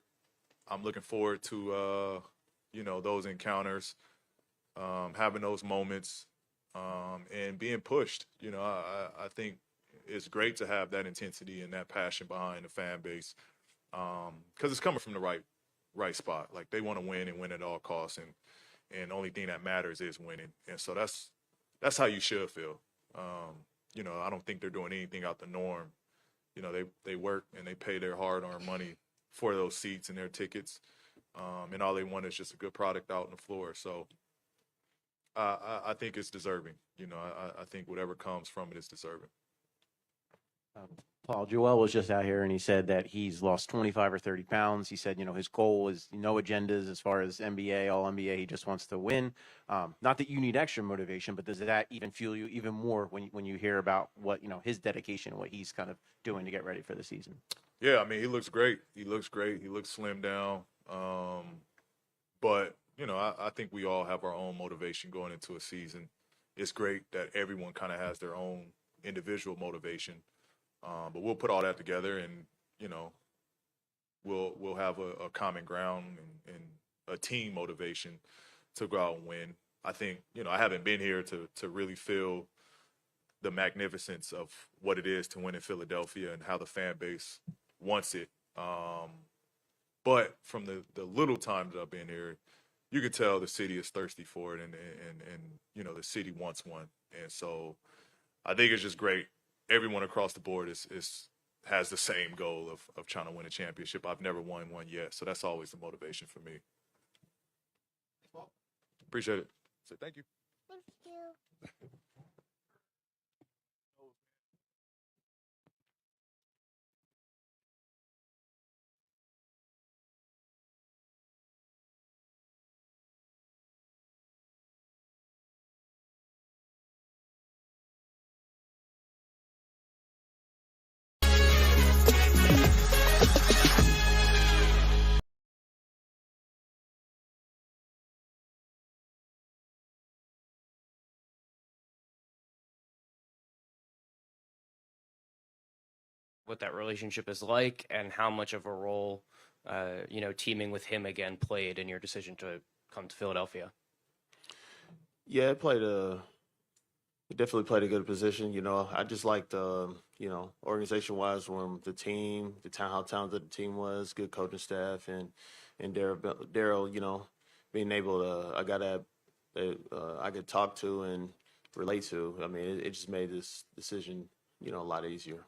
I'm looking forward to those encounters, having those moments, and being pushed. I think it's great to have that intensity and that passion behind the fan base, because it's coming from the right spot. Like, they want to win and win at all costs, and the only thing that matters is winning. And so that's how you should feel. I don't think they're doing anything out the norm. They work and they pay their hard-earned money for those seats and their tickets, and all they want is just a good product out on the floor. So I think it's deserving. I think whatever comes from it is deserving. Paul, Joel was just out here and he said that he's lost 25 or 30 pounds. He said, his goal is no agendas as far as NBA, all NBA. He just wants to win. Not that you need extra motivation, but does that even fuel you even more when you hear about what, his dedication, what he's kind of doing to get ready for the season? Yeah, I mean, he looks great. He looks slimmed down. But, I think we all have our own motivation going into a season. It's great that everyone kind of has their own individual motivation. But we'll put all that together and, we'll have a common ground and a team motivation to go out and win. I think, I haven't been here to really feel the magnificence of what it is to win in Philadelphia and how the fan base wants it. But from the little time that I've been here, you can tell the city is thirsty for it, and the city wants one. And so I think it's just great. Everyone across the board has the same goal of trying to win a championship. I've never won one yet, so that's always the motivation for me. Appreciate it. So thank you. Thank you. What that relationship is like and how much of a role, teaming with him again played in your decision to come to Philadelphia? Yeah, it definitely played a good position. I just liked, organization wise, from the team, how talented the team was, good coaching staff, and Daryl, being able to, I could talk to and relate to. I mean, it just made this decision, a lot easier.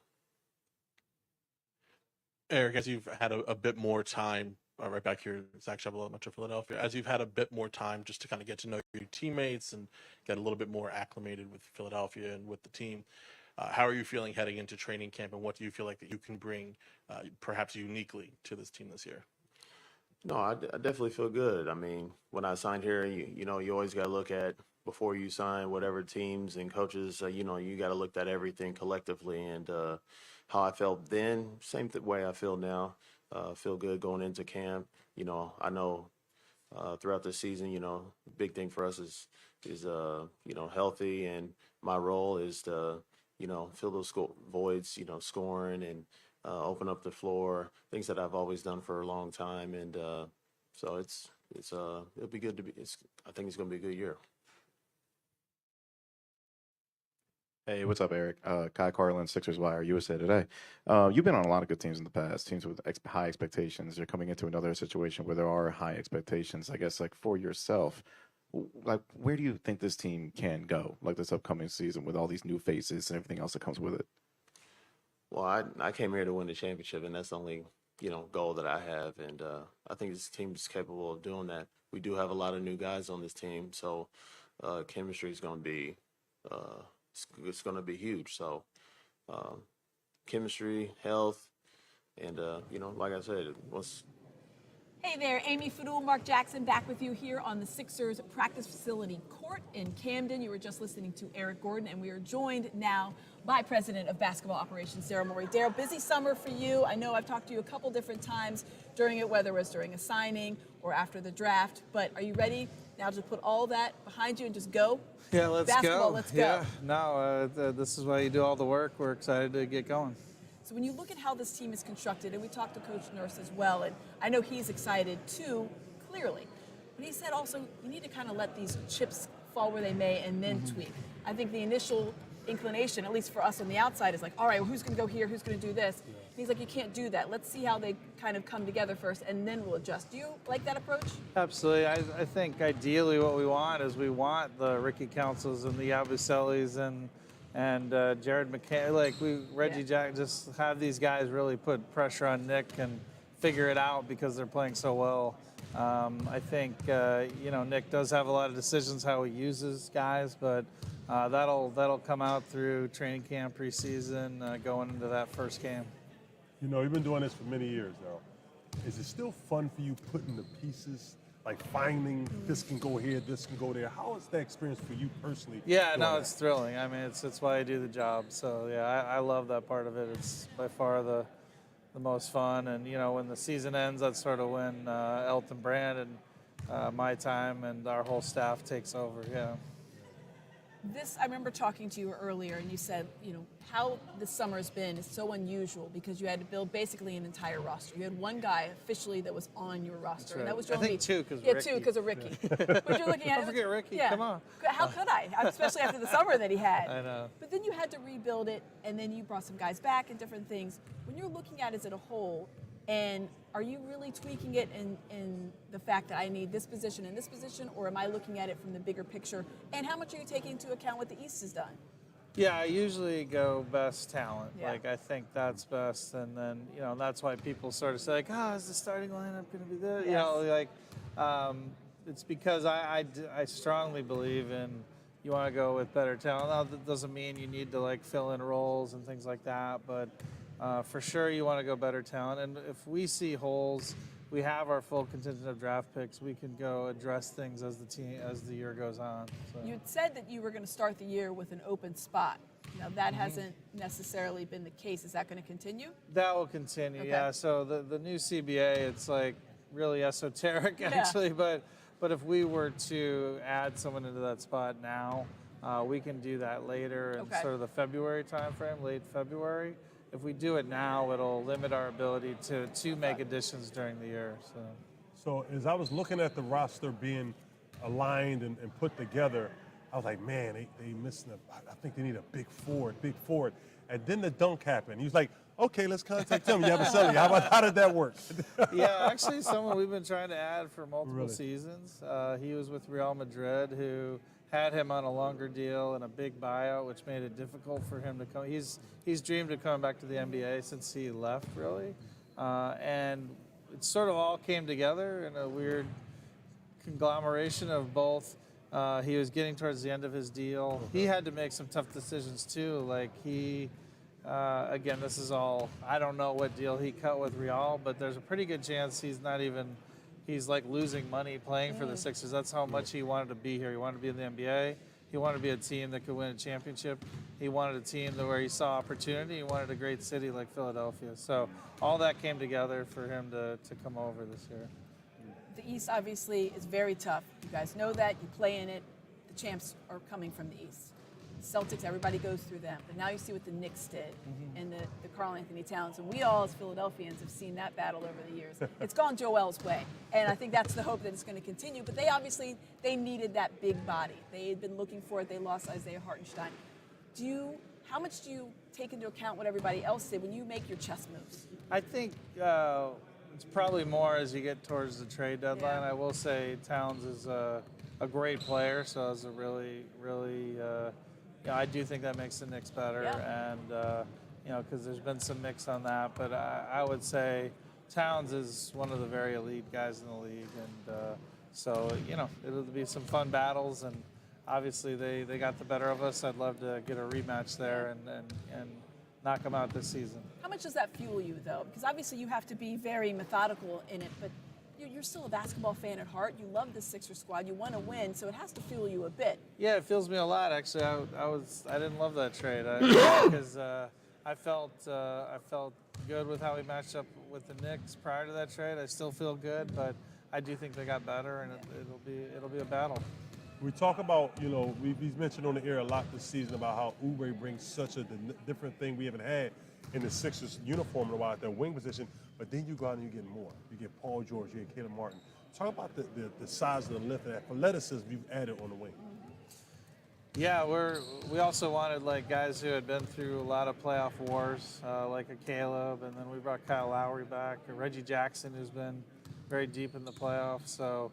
Eric, as you've had a bit more time, right back here, Zach Shovel, Metro Philadelphia, as you've had a bit more time just to kind of get to know your teammates and get a little bit more acclimated with Philadelphia and with the team, how are you feeling heading into training camp, and what do you feel like that you can bring perhaps uniquely to this team this year? No, I definitely feel good. I mean, when I signed here, you always got to look at, before you sign whatever teams and coaches, you got to look at everything collectively. And how I felt then, same way I feel now. Feel good going into camp. I know throughout the season, big thing for us is healthy, and my role is to, fill those voids, scoring and open up the floor, things that I've always done for a long time. And so it'll be good to be. I think it's going to be a good year. Hey, what's up, Eric? Kai Carlin, Sixers Wire, USA Today. You've been on a lot of good teams in the past, teams with high expectations. You're coming into another situation where there are high expectations. I guess, like for yourself, like where do you think this team can go, like this upcoming season, with all these new faces and everything else that comes with it? Well, I came here to win the championship, and that's the only goal that I have, and I think this team is capable of doing that. We do have a lot of new guys on this team, so chemistry is going to be it's going to be huge. So chemistry, health, and like I said, once. Hey there, Amy Fadool, Marc Jackson back with you here on the Sixers practice facility court in Camden. You were just listening to Eric Gordon, and we are joined now by President of Basketball Operations, Daryl Morey. Daryl, busy summer for you. I know I've talked to you a couple different times during it, whether it was during a signing or after the draft, but are you ready now to put all that behind you and just go? Yeah, let's Basketball, go. let's go. Yeah, no, this is why you do all the work. We're excited to get going. So when you look at how this team is constructed, and we talked to Coach Nurse as well, and I know he's excited too, clearly. But he said also, you need to kind of let these chips fall where they may and then tweak. I think the initial inclination, at least for us on the outside, is like, all right, well, who's going to go here? Who's going to do this? And he's like, you can't do that. Let's see how they kind of come together first, and then we'll adjust. Do you like that approach? Absolutely. I think ideally what we want is we want the Ricky Councils and the Abusellis and Jared McCann, Reggie Jack, just have these guys really put pressure on Nick and figure it out because they're playing so well. I think Nick does have a lot of decisions how he uses guys, but that'll come out through training camp, preseason, going into that first game. You know, you've been doing this for many years now. Is it still fun for you putting the pieces, like finding this can go here, this can go there? How is that experience for you personally? Yeah, no, it's thrilling. I mean, it's why I do the job. So yeah, I love that part of it. It's by far the most fun. And when the season ends, that's sort of when Elton Brand and my time and our whole staff takes over. Yeah. I remember talking to you earlier, and you said, how this summer has been is so unusual because you had to build basically an entire roster. You had one guy officially that was on your roster, and that was I think two because two because of Ricky. But you're looking at Don't forget Ricky. Yeah. Come on. How could I? Especially after the summer that he had. I know. But then you had to rebuild it, and then you brought some guys back and different things. When you're looking at it as a whole, and are you really tweaking it in the fact that I need this position and this position, or am I looking at it from the bigger picture? And how much are you taking into account what the East has done? Yeah, I usually go best talent. Yeah. Like, I think that's best. And then, that's why people sort of say, like, is the starting lineup going to be this? Yes. It's because I strongly believe in you want to go with better talent. Now, that doesn't mean you need to, fill in roles and things like that. But for sure, you want to go better talent. And if we see holes, we have our full contingent of draft picks. We can go address things as the year goes on. So. You had said that you were going to start the year with an open spot. Now, that hasn't necessarily been the case. Is that going to continue? That will continue, Okay. yeah. So the new CBA, it's really esoteric, actually. But if we were to add someone into that spot now, we can do that later in sort of the February timeframe, late February. If we do it now, it'll limit our ability to make additions during the year. So as I was looking at the roster being aligned and put together, I was like, man, they missing I think they need a big forward. And then the dunk happened. He was like, okay, let's contact him. Yabuselli. How did that work? Yeah, actually someone we've been trying to add for multiple seasons. He was with Real Madrid, who had him on a longer deal and a big buyout, which made it difficult for him to come. He's dreamed of coming back to the NBA since he left, really. And it sort of all came together in a weird conglomeration of both. He was getting towards the end of his deal. He had to make some tough decisions, too. Again, this is all, I don't know what deal he cut with Real, but there's a pretty good chance he's losing money playing for the Sixers. That's how much he wanted to be here. He wanted to be in the NBA. He wanted to be a team that could win a championship. He wanted a team where he saw opportunity. He wanted a great city like Philadelphia. So all that came together for him to come over this year. The East obviously is very tough. You guys know that. You play in it. The champs are coming from the East. Celtics, everybody goes through them. But now you see what the Knicks did and the Karl Anthony Towns. And we all, as Philadelphians, have seen that battle over the years. It's gone Joel's way. And I think that's the hope that it's going to continue. But they needed that big body. They had been looking for it. They lost Isaiah Hartenstein. How much do you take into account what everybody else did when you make your chess moves? I think it's probably more as you get towards the trade deadline. Yeah. I will say Towns is a great player, so it's a really, I do think that makes the Knicks better, and because there's been some mix on that. But I would say Towns is one of the very elite guys in the league, and so it'll be some fun battles, and obviously they got the better of us. I'd love to get a rematch there and knock them out this season. How much does that fuel you, though? Because obviously you have to be very methodical in it, but you're still a basketball fan at heart. You love the Sixers squad. You want to win, so it has to fuel you a bit. Yeah, it fuels me a lot. Actually, I didn't love that trade because I felt good with how we matched up with the Knicks prior to that trade. I still feel good, but I do think they got better, and it'll be a battle. We talk about, we've mentioned on the air a lot this season about how Oubre brings such a different thing we haven't had in the Sixers uniform in a while at their wing position, but then you go out and you get more. You get Paul George, you get Caleb Martin. Talk about the size of the lift and athleticism you've added on the wing. Yeah, we also wanted guys who had been through a lot of playoff wars, like a Caleb, and then we brought Kyle Lowry back, Reggie Jackson, who's been very deep in the playoffs. So,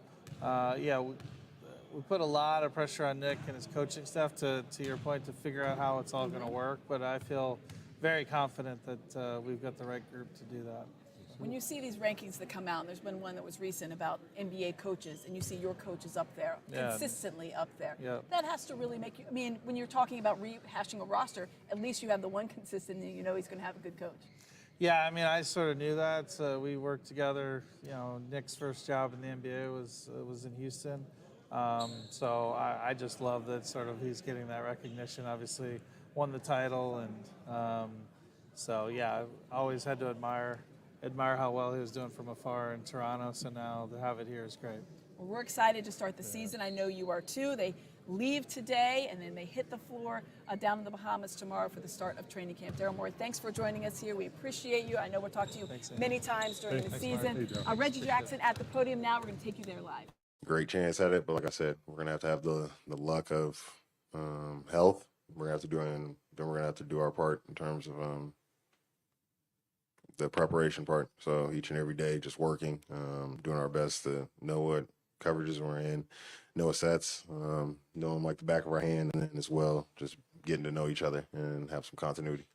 we put a lot of pressure on Nick and his coaching staff to your point, to figure out how it's all going to work. But I feel very confident that we've got the right group to do that. When you see these rankings that come out, and there's been one that was recent about NBA coaches, and you see your coaches up there, consistently up there, that has to really make you, when you're talking about rehashing a roster, at least you have the one consistent and you know he's going to have a good coach. Yeah, I sort of knew that. We worked together. Nick's first job in the NBA was in Houston. So I just love that sort of he's getting that recognition. Obviously won the title, and I always had to admire how well he was doing from afar in Toronto. So now to have it here is great. Well, we're excited to start the season. I know you are too. They leave today, and then they hit the floor down in the Bahamas tomorrow for the start of training camp. Daryl Morey, thanks for joining us here. We appreciate you. I know we'll talk to you many times during the season. Reggie Jackson at the podium now. We're going to take you there live. Great chance at it, but like I said, we're gonna have the luck of health. We're gonna have to do it, and then we're gonna have to do our part in terms of the preparation part. So each and every day, just working, doing our best to know what coverages we're in, know what sets, know them like the back of our hand, and then as well, just getting to know each other and have some continuity.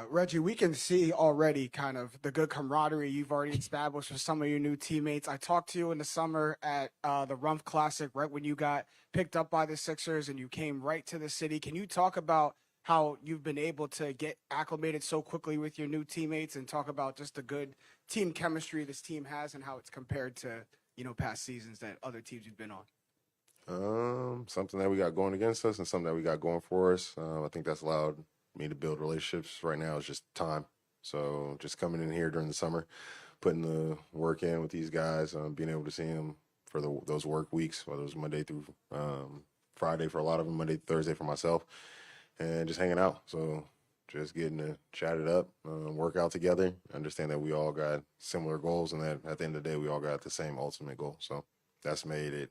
Reggie, we can see already kind of the good camaraderie you've already established with some of your new teammates. I talked to you in the summer at the Rumph Classic, right when you got picked up by the Sixers and you came right to the city. Can you talk about how you've been able to get acclimated so quickly with your new teammates, and talk about just the good team chemistry this team has and how it's compared to, past seasons that other teams you've been on? Something that we got going against us and something that we got going for us. I think that's allowed me to build relationships right now is just time. So just coming in here during the summer, putting the work in with these guys, being able to see them for those work weeks, whether it was Monday through Friday for a lot of them, Monday through Thursday for myself, and just hanging out. So just getting to chat it up, work out together, understand that we all got similar goals, and that at the end of the day, we all got the same ultimate goal. So that's made it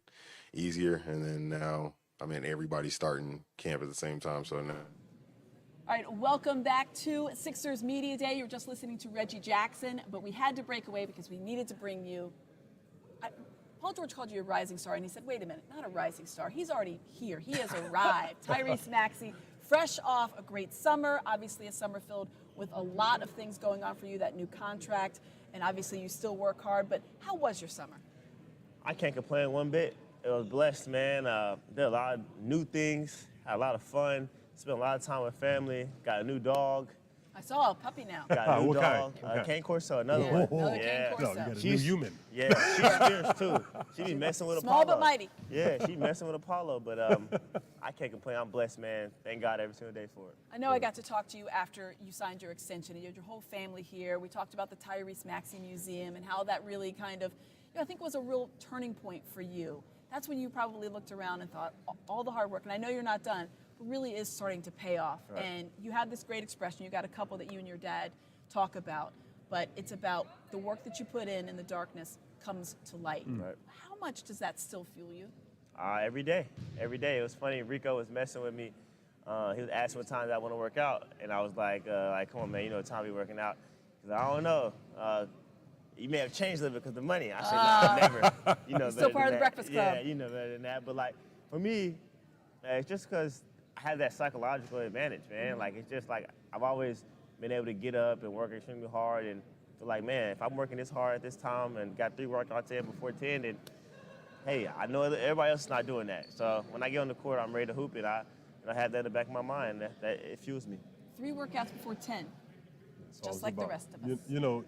easier. And then now, everybody's starting camp at the same time. So now. All right, welcome back to Sixers Media Day. You were just listening to Reggie Jackson, but we had to break away because we needed to bring you. Paul George called you a rising star, and he said, wait a minute, not a rising star. He's already here. He has arrived. Tyrese Maxey, fresh off a great summer, obviously a summer filled with a lot of things going on for you, that new contract, and obviously you still work hard, but how was your summer? I can't complain one bit. It was blessed, man. Did a lot of new things, had a lot of fun. Spent a lot of time with family. Got a new dog. I saw a puppy now. Got a new What dog. kind? Cane Corso, another one. Another Cane Corso. No, you got a new human. Yeah, she's fierce too. She be messing with Small Apollo. but mighty. Yeah, she messing with Apollo, but I can't complain. I'm blessed, man. Thank God every single day for it. I know I got to talk to you after you signed your extension. You had your whole family here. We talked about the Tyrese Maxey Museum and how that really kind of, I think was a real turning point for you. That's when you probably looked around and thought, all the hard work, and I know you're not done, really is starting to pay off. Right. And you have this great expression. You got a couple that you and your dad talk about, but it's about the work that you put in the darkness comes to light. Right. How much does that still fuel you? Every day. Every day. It was funny. Rico was messing with me. He was asking what times I want to work out, and I was like, come on, man, you know what time we working out? He's like, I don't know. You may have changed a little bit because of the money. I said, no, never. You know, Still better part than of the that. Breakfast Club. Yeah, you know better than that. But like for me, it's just because I have that psychological advantage, man. Like it's just like I've always been able to get up and work extremely hard and feel like, man, if I'm working this hard at this time and got 3 workouts in before 10, then hey, I know that everybody else is not doing that. So when I get on the court, I'm ready to hoop it. I have that in the back of my mind. That it fuels me. 3 workouts before 10, all just it's like the about. rest of us. You know,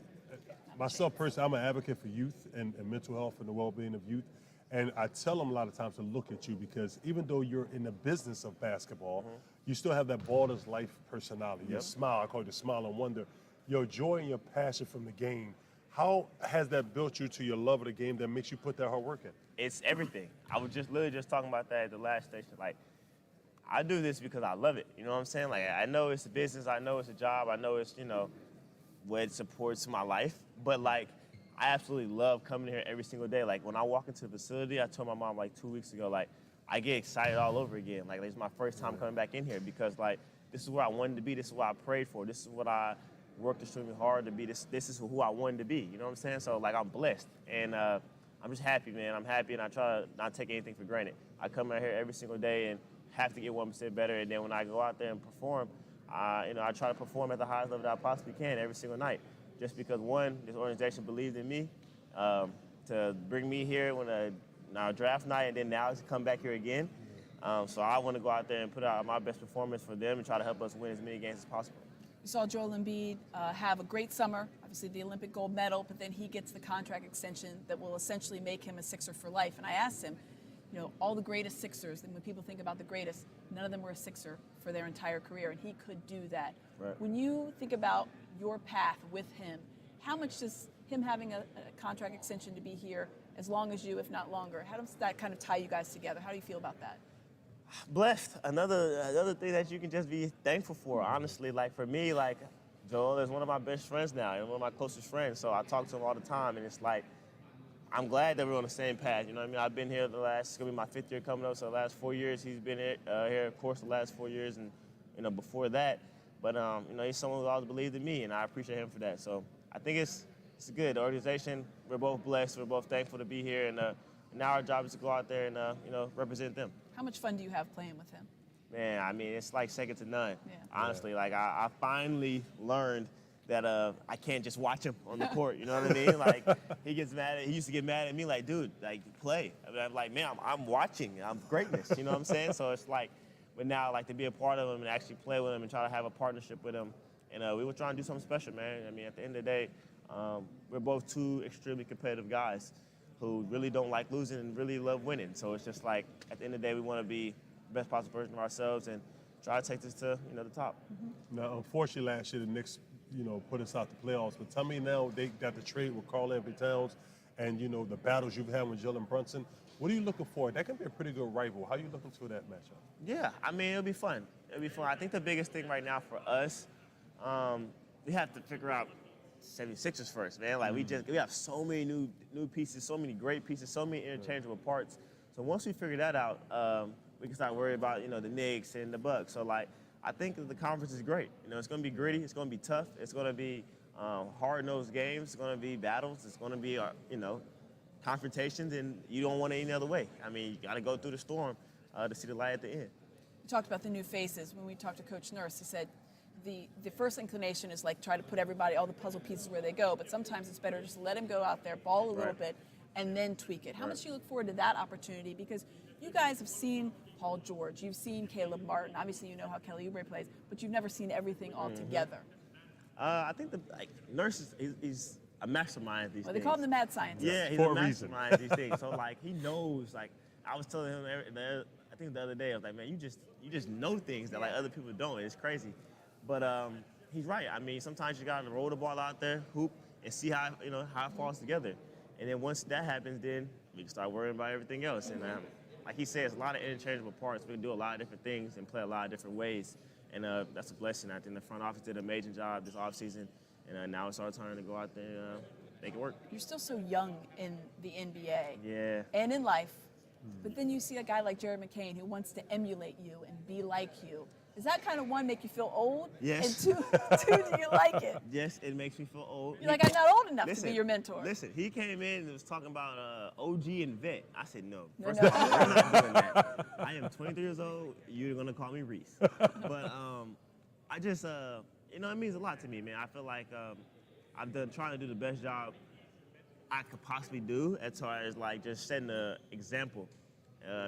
myself personally, I'm an advocate for youth and mental health and the well-being of youth. And I tell them a lot of times to look at you because even though you're in the business of basketball, you still have that ball is life personality. Your smile, I call it the smile and wonder. Your joy and your passion from the game. How has that built you to your love of the game that makes you put that hard work in? It's everything. I was just literally just talking about that at the last station. Like, I do this because I love it. You know what I'm saying? Like, I know it's a business. I know it's a job. I know it's, you know, what supports my life. But, like, I absolutely love coming here every single day. Like, when I walk into the facility, I told my mom, like, 2 weeks ago, like, I get excited all over again. Like, it's my first time coming back in here because, like, this is where I wanted to be. This is what I prayed for. This is what I worked extremely hard to be. This is who I wanted to be. You know what I'm saying? So, like, I'm blessed. And I'm just happy, man. I'm happy, and I try to not take anything for granted. I come out here every single day and have to get 1% better. And then when I go out there and perform, you know, I try to perform at the highest level that I possibly can every single night. Just because, one, this organization believed in me to bring me here when our draft night, and then now to come back here again. So I want to go out there and put out my best performance for them and try to help us win as many games as possible. We saw Joel Embiid have a great summer, obviously the Olympic gold medal, but then he gets the contract extension that will essentially make him a Sixer for life. And I asked him, you know, all the greatest Sixers, and when people think about the greatest, none of them were a Sixer for their entire career, and he could do that. Right. When you think about your path with him, how much does him having a contract extension to be here as long as you, if not longer, how does that kind of tie you guys together? How do you feel about that? Blessed. Another thing that you can just be thankful for. Honestly, like for me, like Joel is one of my best friends now and one of my closest friends. So I talk to him all the time, and it's like I'm glad that we're on the same path. You know what I mean? I've been here it's gonna be my 5th year coming up. So the last 4 years he's been here, of course, the last 4 years, and you know before that. But you know he's someone who always believed in me, and I appreciate him for that. So I think it's good. The organization, we're both blessed. We're both thankful to be here, and now our job is to go out there and you know represent them. How much fun do you have playing with him? Man, I mean, it's like second to none. Yeah. Honestly, like I finally learned that I can't just watch him on the court. You know what I mean? Like he used to get mad at me, like, dude, like play. I mean, I'm like, man, I'm watching. I'm greatness. You know what I'm saying? So it's like, but now like to be a part of him and actually play with him and try to have a partnership with him, and we were trying to do something special, man. I mean, at the end of the day, we're both two extremely competitive guys who really don't like losing and really love winning. So it's just like at the end of the day, we want to be the best possible version of ourselves and try to take this to the top. Now, unfortunately, last year the Knicks, put us out the playoffs. But tell me now, they got the trade with Karl Anthony Towns, and the battles you've had with Jalen Brunson. What are you looking for? That can be a pretty good rival. How are you looking to that matchup? Yeah, I mean it'll be fun. It'll be fun. I think the biggest thing right now for us, we have to figure out 76ers first, man. Like we have so many new pieces, so many great pieces, so many interchangeable parts. So once we figure that out, we can start worrying about the Knicks and the Bucks. So like I think that the conference is great. It's going to be gritty. It's going to be tough. It's going to be hard-nosed games. It's going to be battles. It's going to be confrontations, and you don't want it any other way. I mean, you got to go through the storm to see the light at the end. You talked about the new faces. When we talked to Coach Nurse, he said the first inclination is like try to put all the puzzle pieces where they go, but sometimes it's better just let him go out there, ball a little bit, and then tweak it. How much do you look forward to that opportunity? Because you guys have seen Paul George, you've seen Caleb Martin, obviously you know how Kelly Oubre plays, but you've never seen everything all together. I think Nurse he's a mastermind at these things. They call him the mad scientist. Yeah, he's a mastermind at these things. So he knows. I was telling him, I think the other day, I was like, man, you just know things that other people don't. It's crazy. But he's right. I mean, sometimes you got to roll the ball out there, hoop, and see how how it falls together. And then once that happens, then we can start worrying about everything else. And like he says, a lot of interchangeable parts. We can do a lot of different things and play a lot of different ways. And that's a blessing. I think the front office did an amazing job this offseason. And now it's our turn to go out there and make it work. You're still so young in the NBA. Yeah. And in life. But then you see a guy like Jared McCain who wants to emulate you and be like you. Does that kind of, one, make you feel old? Yes. And two, do you like it? Yes, it makes me feel old. You're like, I'm not old enough to be your mentor. Listen, he came in and was talking about OG and vet. I said, no. No, First no. of all, I'm not doing that. I am 23 years old. You're going to call me Reese. But I just, you know, it means a lot to me, man. I feel like I've done trying to do the best job I could possibly do as far as, like, just setting an example.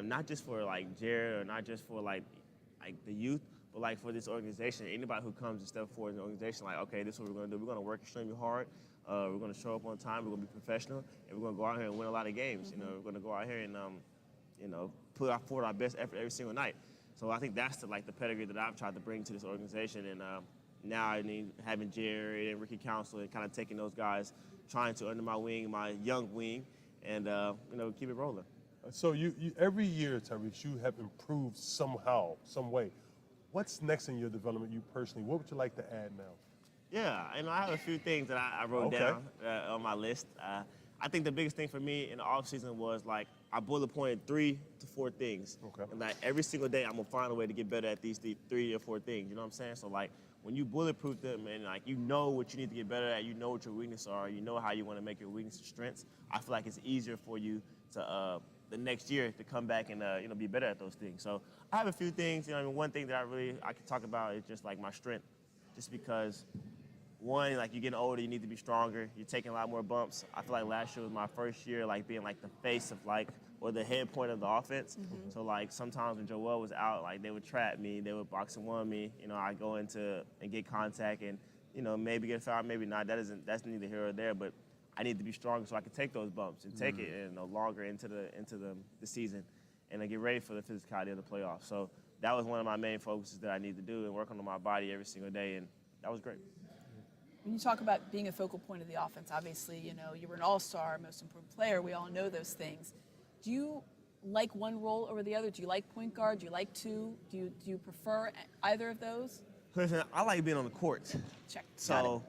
Not just for, like, Jared or not just for, like the youth, but like for this organization, anybody who comes and step forward in the organization, like, okay, this is what we're gonna do. We're gonna work extremely hard. We're gonna show up on time. We're gonna be professional, and we're gonna go out here and win a lot of games. You know, we're gonna go out here and you know, put forward our best effort every single night. So I think that's the pedigree that I've tried to bring to this organization. And now I mean, having Jerry and Ricky Council and kind of taking those guys, trying to under my wing, my young wing, and you know, keep it rolling. So you every year, Tyrese, you have improved somehow, some way. What's next in your development, you personally? What would you like to add now? Yeah, and I have a few things that I wrote down on my list. I think the biggest thing for me in the offseason was, like, I bullet pointed 3 to 4 things. Okay. And like every single day, I'm gonna find a way to get better at these 3 or 4 things. You know what I'm saying? So like when you bulletproof them and like you know what you need to get better at, you know what your weaknesses are, you know how you want to make your weaknesses strengths. I feel like it's easier for you to the next year to come back and you know, be better at those things. So I have a few things. You know, I mean, one thing that I can talk about is just like my strength, just because. One, like, you're getting older, you need to be stronger. You're taking a lot more bumps. I feel like last year was my first year, like, being, like, the face of, like, or the head point of the offense. Mm-hmm. So, like, sometimes when Joel was out, like, they would trap me. They would box and one me. You know, I go into and get contact and, you know, maybe get a foul, maybe not. That's neither here or there. But I need to be stronger so I can take those bumps and take it, you know, longer into the season and then get ready for the physicality of the playoffs. So that was one of my main focuses that I need to do and work on my body every single day, and that was great. When you talk about being a focal point of the offense, obviously, you know, you were an all-star, most improved player. We all know those things. Do you like one role over the other? Do you like point guard? Do you like two? Do you prefer either of those? Listen, I like being on the court. Check. So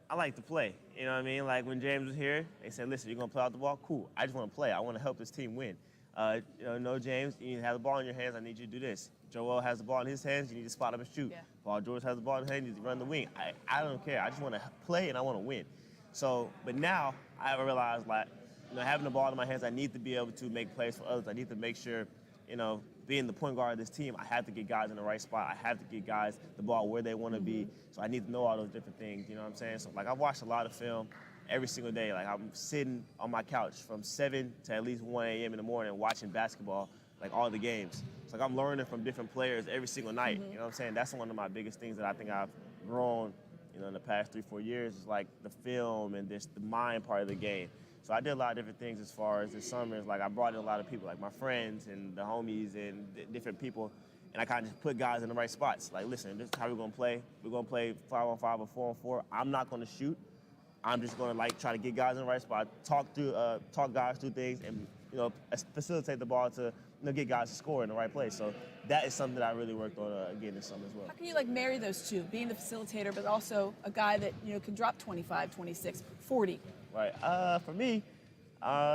I like to play. You know what I mean? Like when James was here, they said, listen, you're going to play out the ball? Cool. I just want to play. I want to help this team win. You know, no, James, you need to have the ball in your hands. I need you to do this. Joel has the ball in his hands. You need to spot up and shoot. Yeah. Paul George has the ball in his hands. You need to run the wing. I don't care. I just want to play and I want to win. So, but now I realized, like, you know, having the ball in my hands, I need to be able to make plays for others. I need to make sure, you know, being the point guard of this team, I have to get guys in the right spot. I have to get guys the ball where they want to be. So I need to know all those different things. You know what I'm saying? So, like, I've watched a lot of film every single day. Like, I'm sitting on my couch from 7 to at least 1 a.m. in the morning watching basketball, like all the games. It's like I'm learning from different players every single night. You know what I'm saying? That's one of my biggest things that I think I've grown, you know, in the past 3-4 years is like the film and the mind part of the game. So I did a lot of different things as far as the summers. Like I brought in a lot of people, like my friends and the homies and different people, and I kind of just put guys in the right spots. Like, listen, this is how we're gonna play. We're gonna play 5-on-5 or 4-on-4. I'm not gonna shoot. I'm just gonna like try to get guys in the right spot, talk guys through things, and you know, facilitate the ball to get guys to score in the right place. So that is something that I really worked on again this summer as well. How can you like marry those two, being the facilitator, but also a guy that, you know, can drop 25, 26, 40? Right. For me,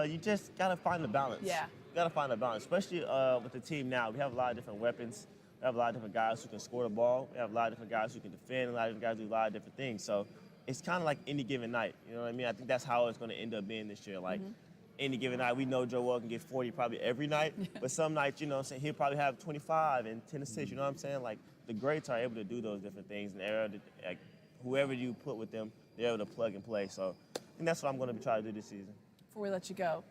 you just gotta find the balance. Yeah. You gotta find the balance, especially with the team now. We have a lot of different weapons. We have a lot of different guys who can score the ball. We have a lot of different guys who can defend. A lot of different guys who do a lot of different things. So it's kind of like any given night. You know what I mean? I think that's how it's going to end up being this year. Like any given night, we know Joel can get 40 probably every night. But some nights, you know what I'm saying, he'll probably have 25 and 10 assists. You know what I'm saying? Like the greats are able to do those different things. And they're able to, like, whoever you put with them, they're able to plug and play. So I think that's what I'm going to try to do this season. Before we let you go,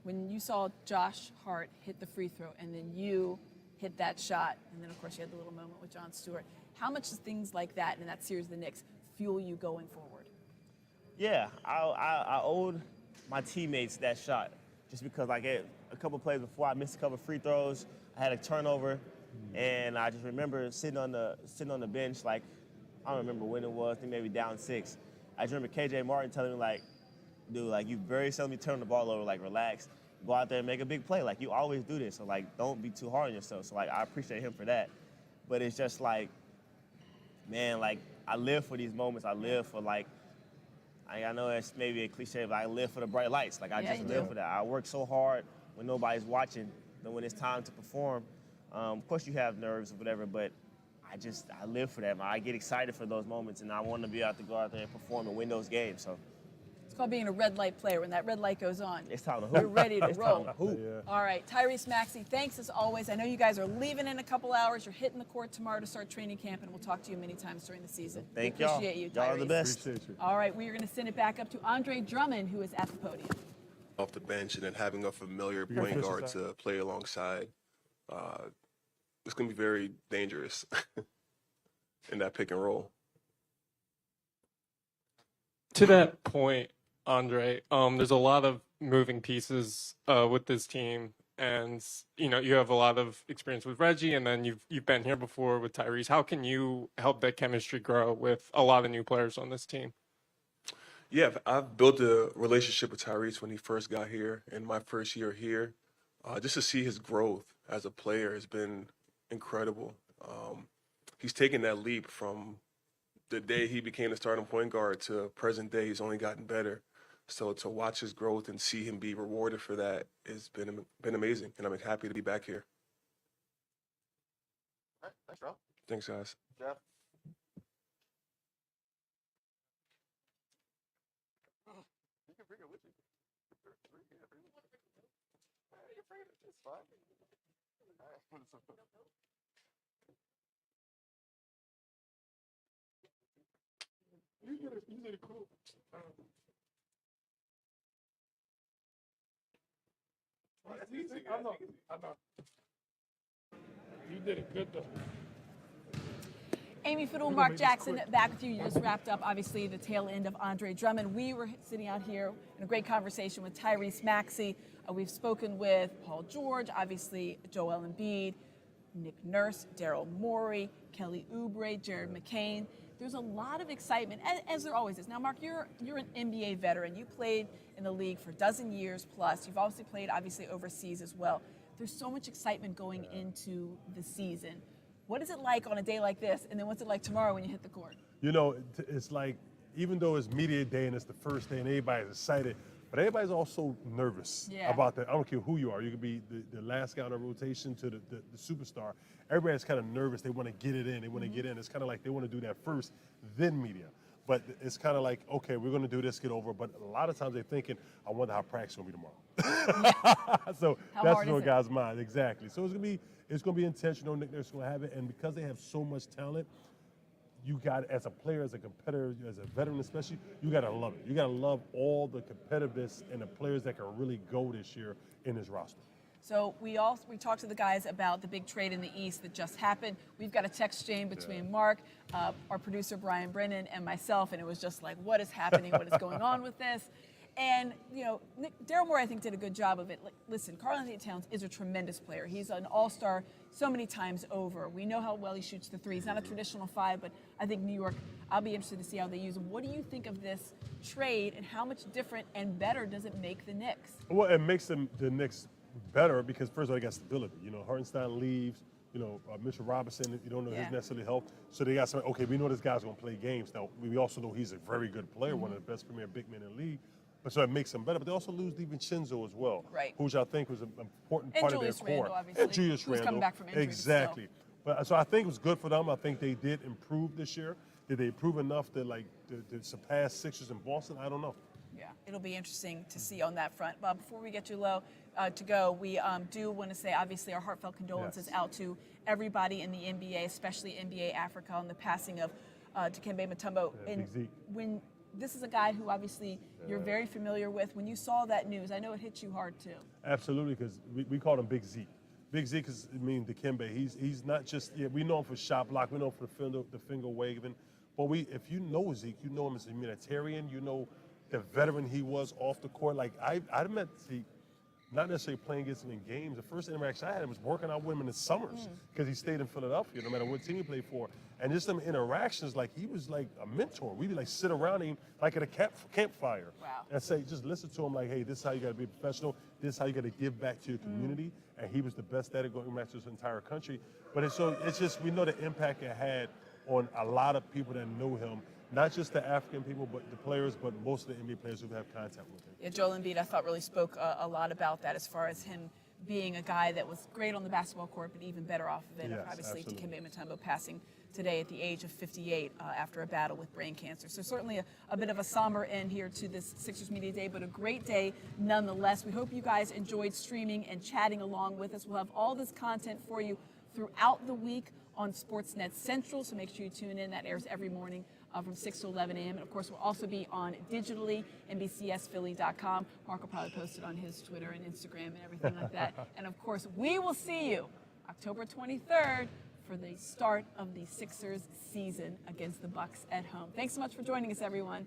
when you saw Josh Hart hit the free throw and then you hit that shot, and then of course you had the little moment with John Stewart, how much does things like that in that series of the Knicks fuel you going forward? Yeah, I owed my teammates that shot just because like a couple plays before I missed a couple free throws, I had a turnover, and I just remember sitting on the bench, like I don't remember when it was, I think maybe down 6. I just remember KJ Martin telling me like, dude, like you very seldom turn the ball over, like relax, go out there and make a big play, like you always do this, so like don't be too hard on yourself. So like I appreciate him for that, but it's just like, man, like I live for these moments. I live for like, I know it's maybe a cliche, but I live for the bright lights. Like I just live for that. I work so hard when nobody's watching Then when it's time to perform, of course you have nerves or whatever, but I live for that. I get excited for those moments, and I want to be able to go out there and perform and win those games. So It's called being a red light player. When that red light goes on, it's time to hoop. You're ready to It's roll. time to hoop. Yeah. All right, Tyrese Maxey, thanks as always. I know you guys are leaving in a couple hours. You're hitting the court tomorrow to start training camp, and we'll talk to you many times during the season. Thank We y'all. appreciate you, Y'all are the Tyrese. best. Appreciate you. All right, we are going to send it back up to Andre Drummond, who is at the podium. Off the bench and then having a familiar You're point official guard side. to play alongside, it's going to be very dangerous in that pick and roll. To that point, Andre, there's a lot of moving pieces with this team, and you have a lot of experience with Reggie, and then you've been here before with Tyrese. How can you help that chemistry grow with a lot of new players on this team? Yeah, I've built a relationship with Tyrese when he first got here, in my first year here. Just to see his growth as a player has been incredible. He's taken that leap from the day he became the starting point guard to present day. He's only gotten better. So to watch his growth and see him be rewarded for that has been amazing, and I'm happy to be back here. All right, thanks, Rob. Thanks, guys. Jeff. You can bring it with you. Bring it. You can bring it. It's fine. All right. You did a cool. I know. You did it good though. Amy Fadool, Marc Jackson, back with you. You just wrapped up, obviously, the tail end of Andre Drummond. We were sitting out here in a great conversation with Tyrese Maxey. We've spoken with Paul George, obviously Joel Embiid, Nick Nurse, Daryl Morey, Kelly Oubre, Jared McCain. There's a lot of excitement, as there always is. Now, Mark, you're an NBA veteran. You played in the league for a dozen years plus. You've also played, obviously, overseas as well. There's so much excitement going into the season. What is it like on a day like this, and then what's it like tomorrow when you hit the court? It's like, even though it's media day and it's the first day and everybody's excited, but everybody's also nervous about that. I don't care who you are. You could be the last guy on the rotation to the superstar. Everybody's kind of nervous. They want to get it in. They want to get in. It's kind of like they want to do that first, then media. But it's kind of like, okay, we're going to do this, get over. But a lot of times they're thinking, I wonder how practice is going to be tomorrow. So that's what's on guys' mind. Exactly. So it's going to be intentional. Nick Nurse is going to have it. And because they have so much talent, you got, as a player, as a competitor, as a veteran especially, you got to love it. You got to love all the competitiveness and the players that can really go this year in this roster. So we talked to the guys about the big trade in the East that just happened. We've got a text exchange between Mark, our producer Brian Brennan, and myself, and it was just like, what is happening? What is going on with this? And, Daryl Morey, I think, did a good job of it. Listen, Karl-Anthony Towns is a tremendous player. He's an all-star so many times over. We know how well he shoots the three. He's not a traditional five, but I think New York, I'll be interested to see how they use him. What do you think of this trade, and how much different and better does it make the Knicks? Well, it makes the Knicks better because, first of all, they got stability. Hartenstein leaves. Mitchell Robinson, you don't know his necessarily health. So they got something, okay, we know this guy's going to play games. Now, we also know he's a very good player, one of the best premier big men in the league. So it makes them better. But they also lose DiVincenzo as well, which I think was an important part of their core. Randle, obviously. And Julius Randle. Coming back from injury. Exactly. But so I think it was good for them. I think they did improve this year. Did they improve enough to surpass Sixers in Boston? I don't know. Yeah, it'll be interesting to see on that front. But before we get you low to go, we do want to say, obviously, our heartfelt condolences out to everybody in the NBA, especially NBA Africa, on the passing of Dikembe Mutombo. And when this is a guy who obviously you're very familiar with. When you saw that news, I know it hit you hard too. Absolutely, because we call him Big Zeke. Big Zeke is, Dikembe. He's not just, we know him for shot block, we know him for the finger waving. But if you know Zeke, you know him as a humanitarian, you know the veteran he was off the court. Like, I met Zeke, not necessarily playing against him in games. The first interaction I had was working out with him in the summers because he stayed in Philadelphia, no matter what team he played for. And just some interactions, like he was like a mentor. We'd be sit around him like at a campfire and say, just listen to him like, hey, this is how you got to be a professional. This is how you got to give back to your community. And he was the best at it going back to his entire country. But it's just, we know the impact it had on a lot of people that know him. Not just the African people, but the players, but most of the NBA players who have contact with him. Yeah, Joel Embiid, I thought, really spoke a lot about that as far as him being a guy that was great on the basketball court, but even better off of it. Yes, Obviously, absolutely. Dikembe Mutombo passing today at the age of 58 after a battle with brain cancer. So certainly a bit of a somber end here to this Sixers Media Day, but a great day nonetheless. We hope you guys enjoyed streaming and chatting along with us. We'll have all this content for you throughout the week on Sportsnet Central, so make sure you tune in. That airs every morning from 6 to 11 a.m. And of course, we'll also be on digitally, NBCSphilly.com. Mark will probably post it on his Twitter and Instagram and everything like that. And of course, we will see you October 23rd for the start of the Sixers season against the Bucks at home. Thanks so much for joining us, everyone.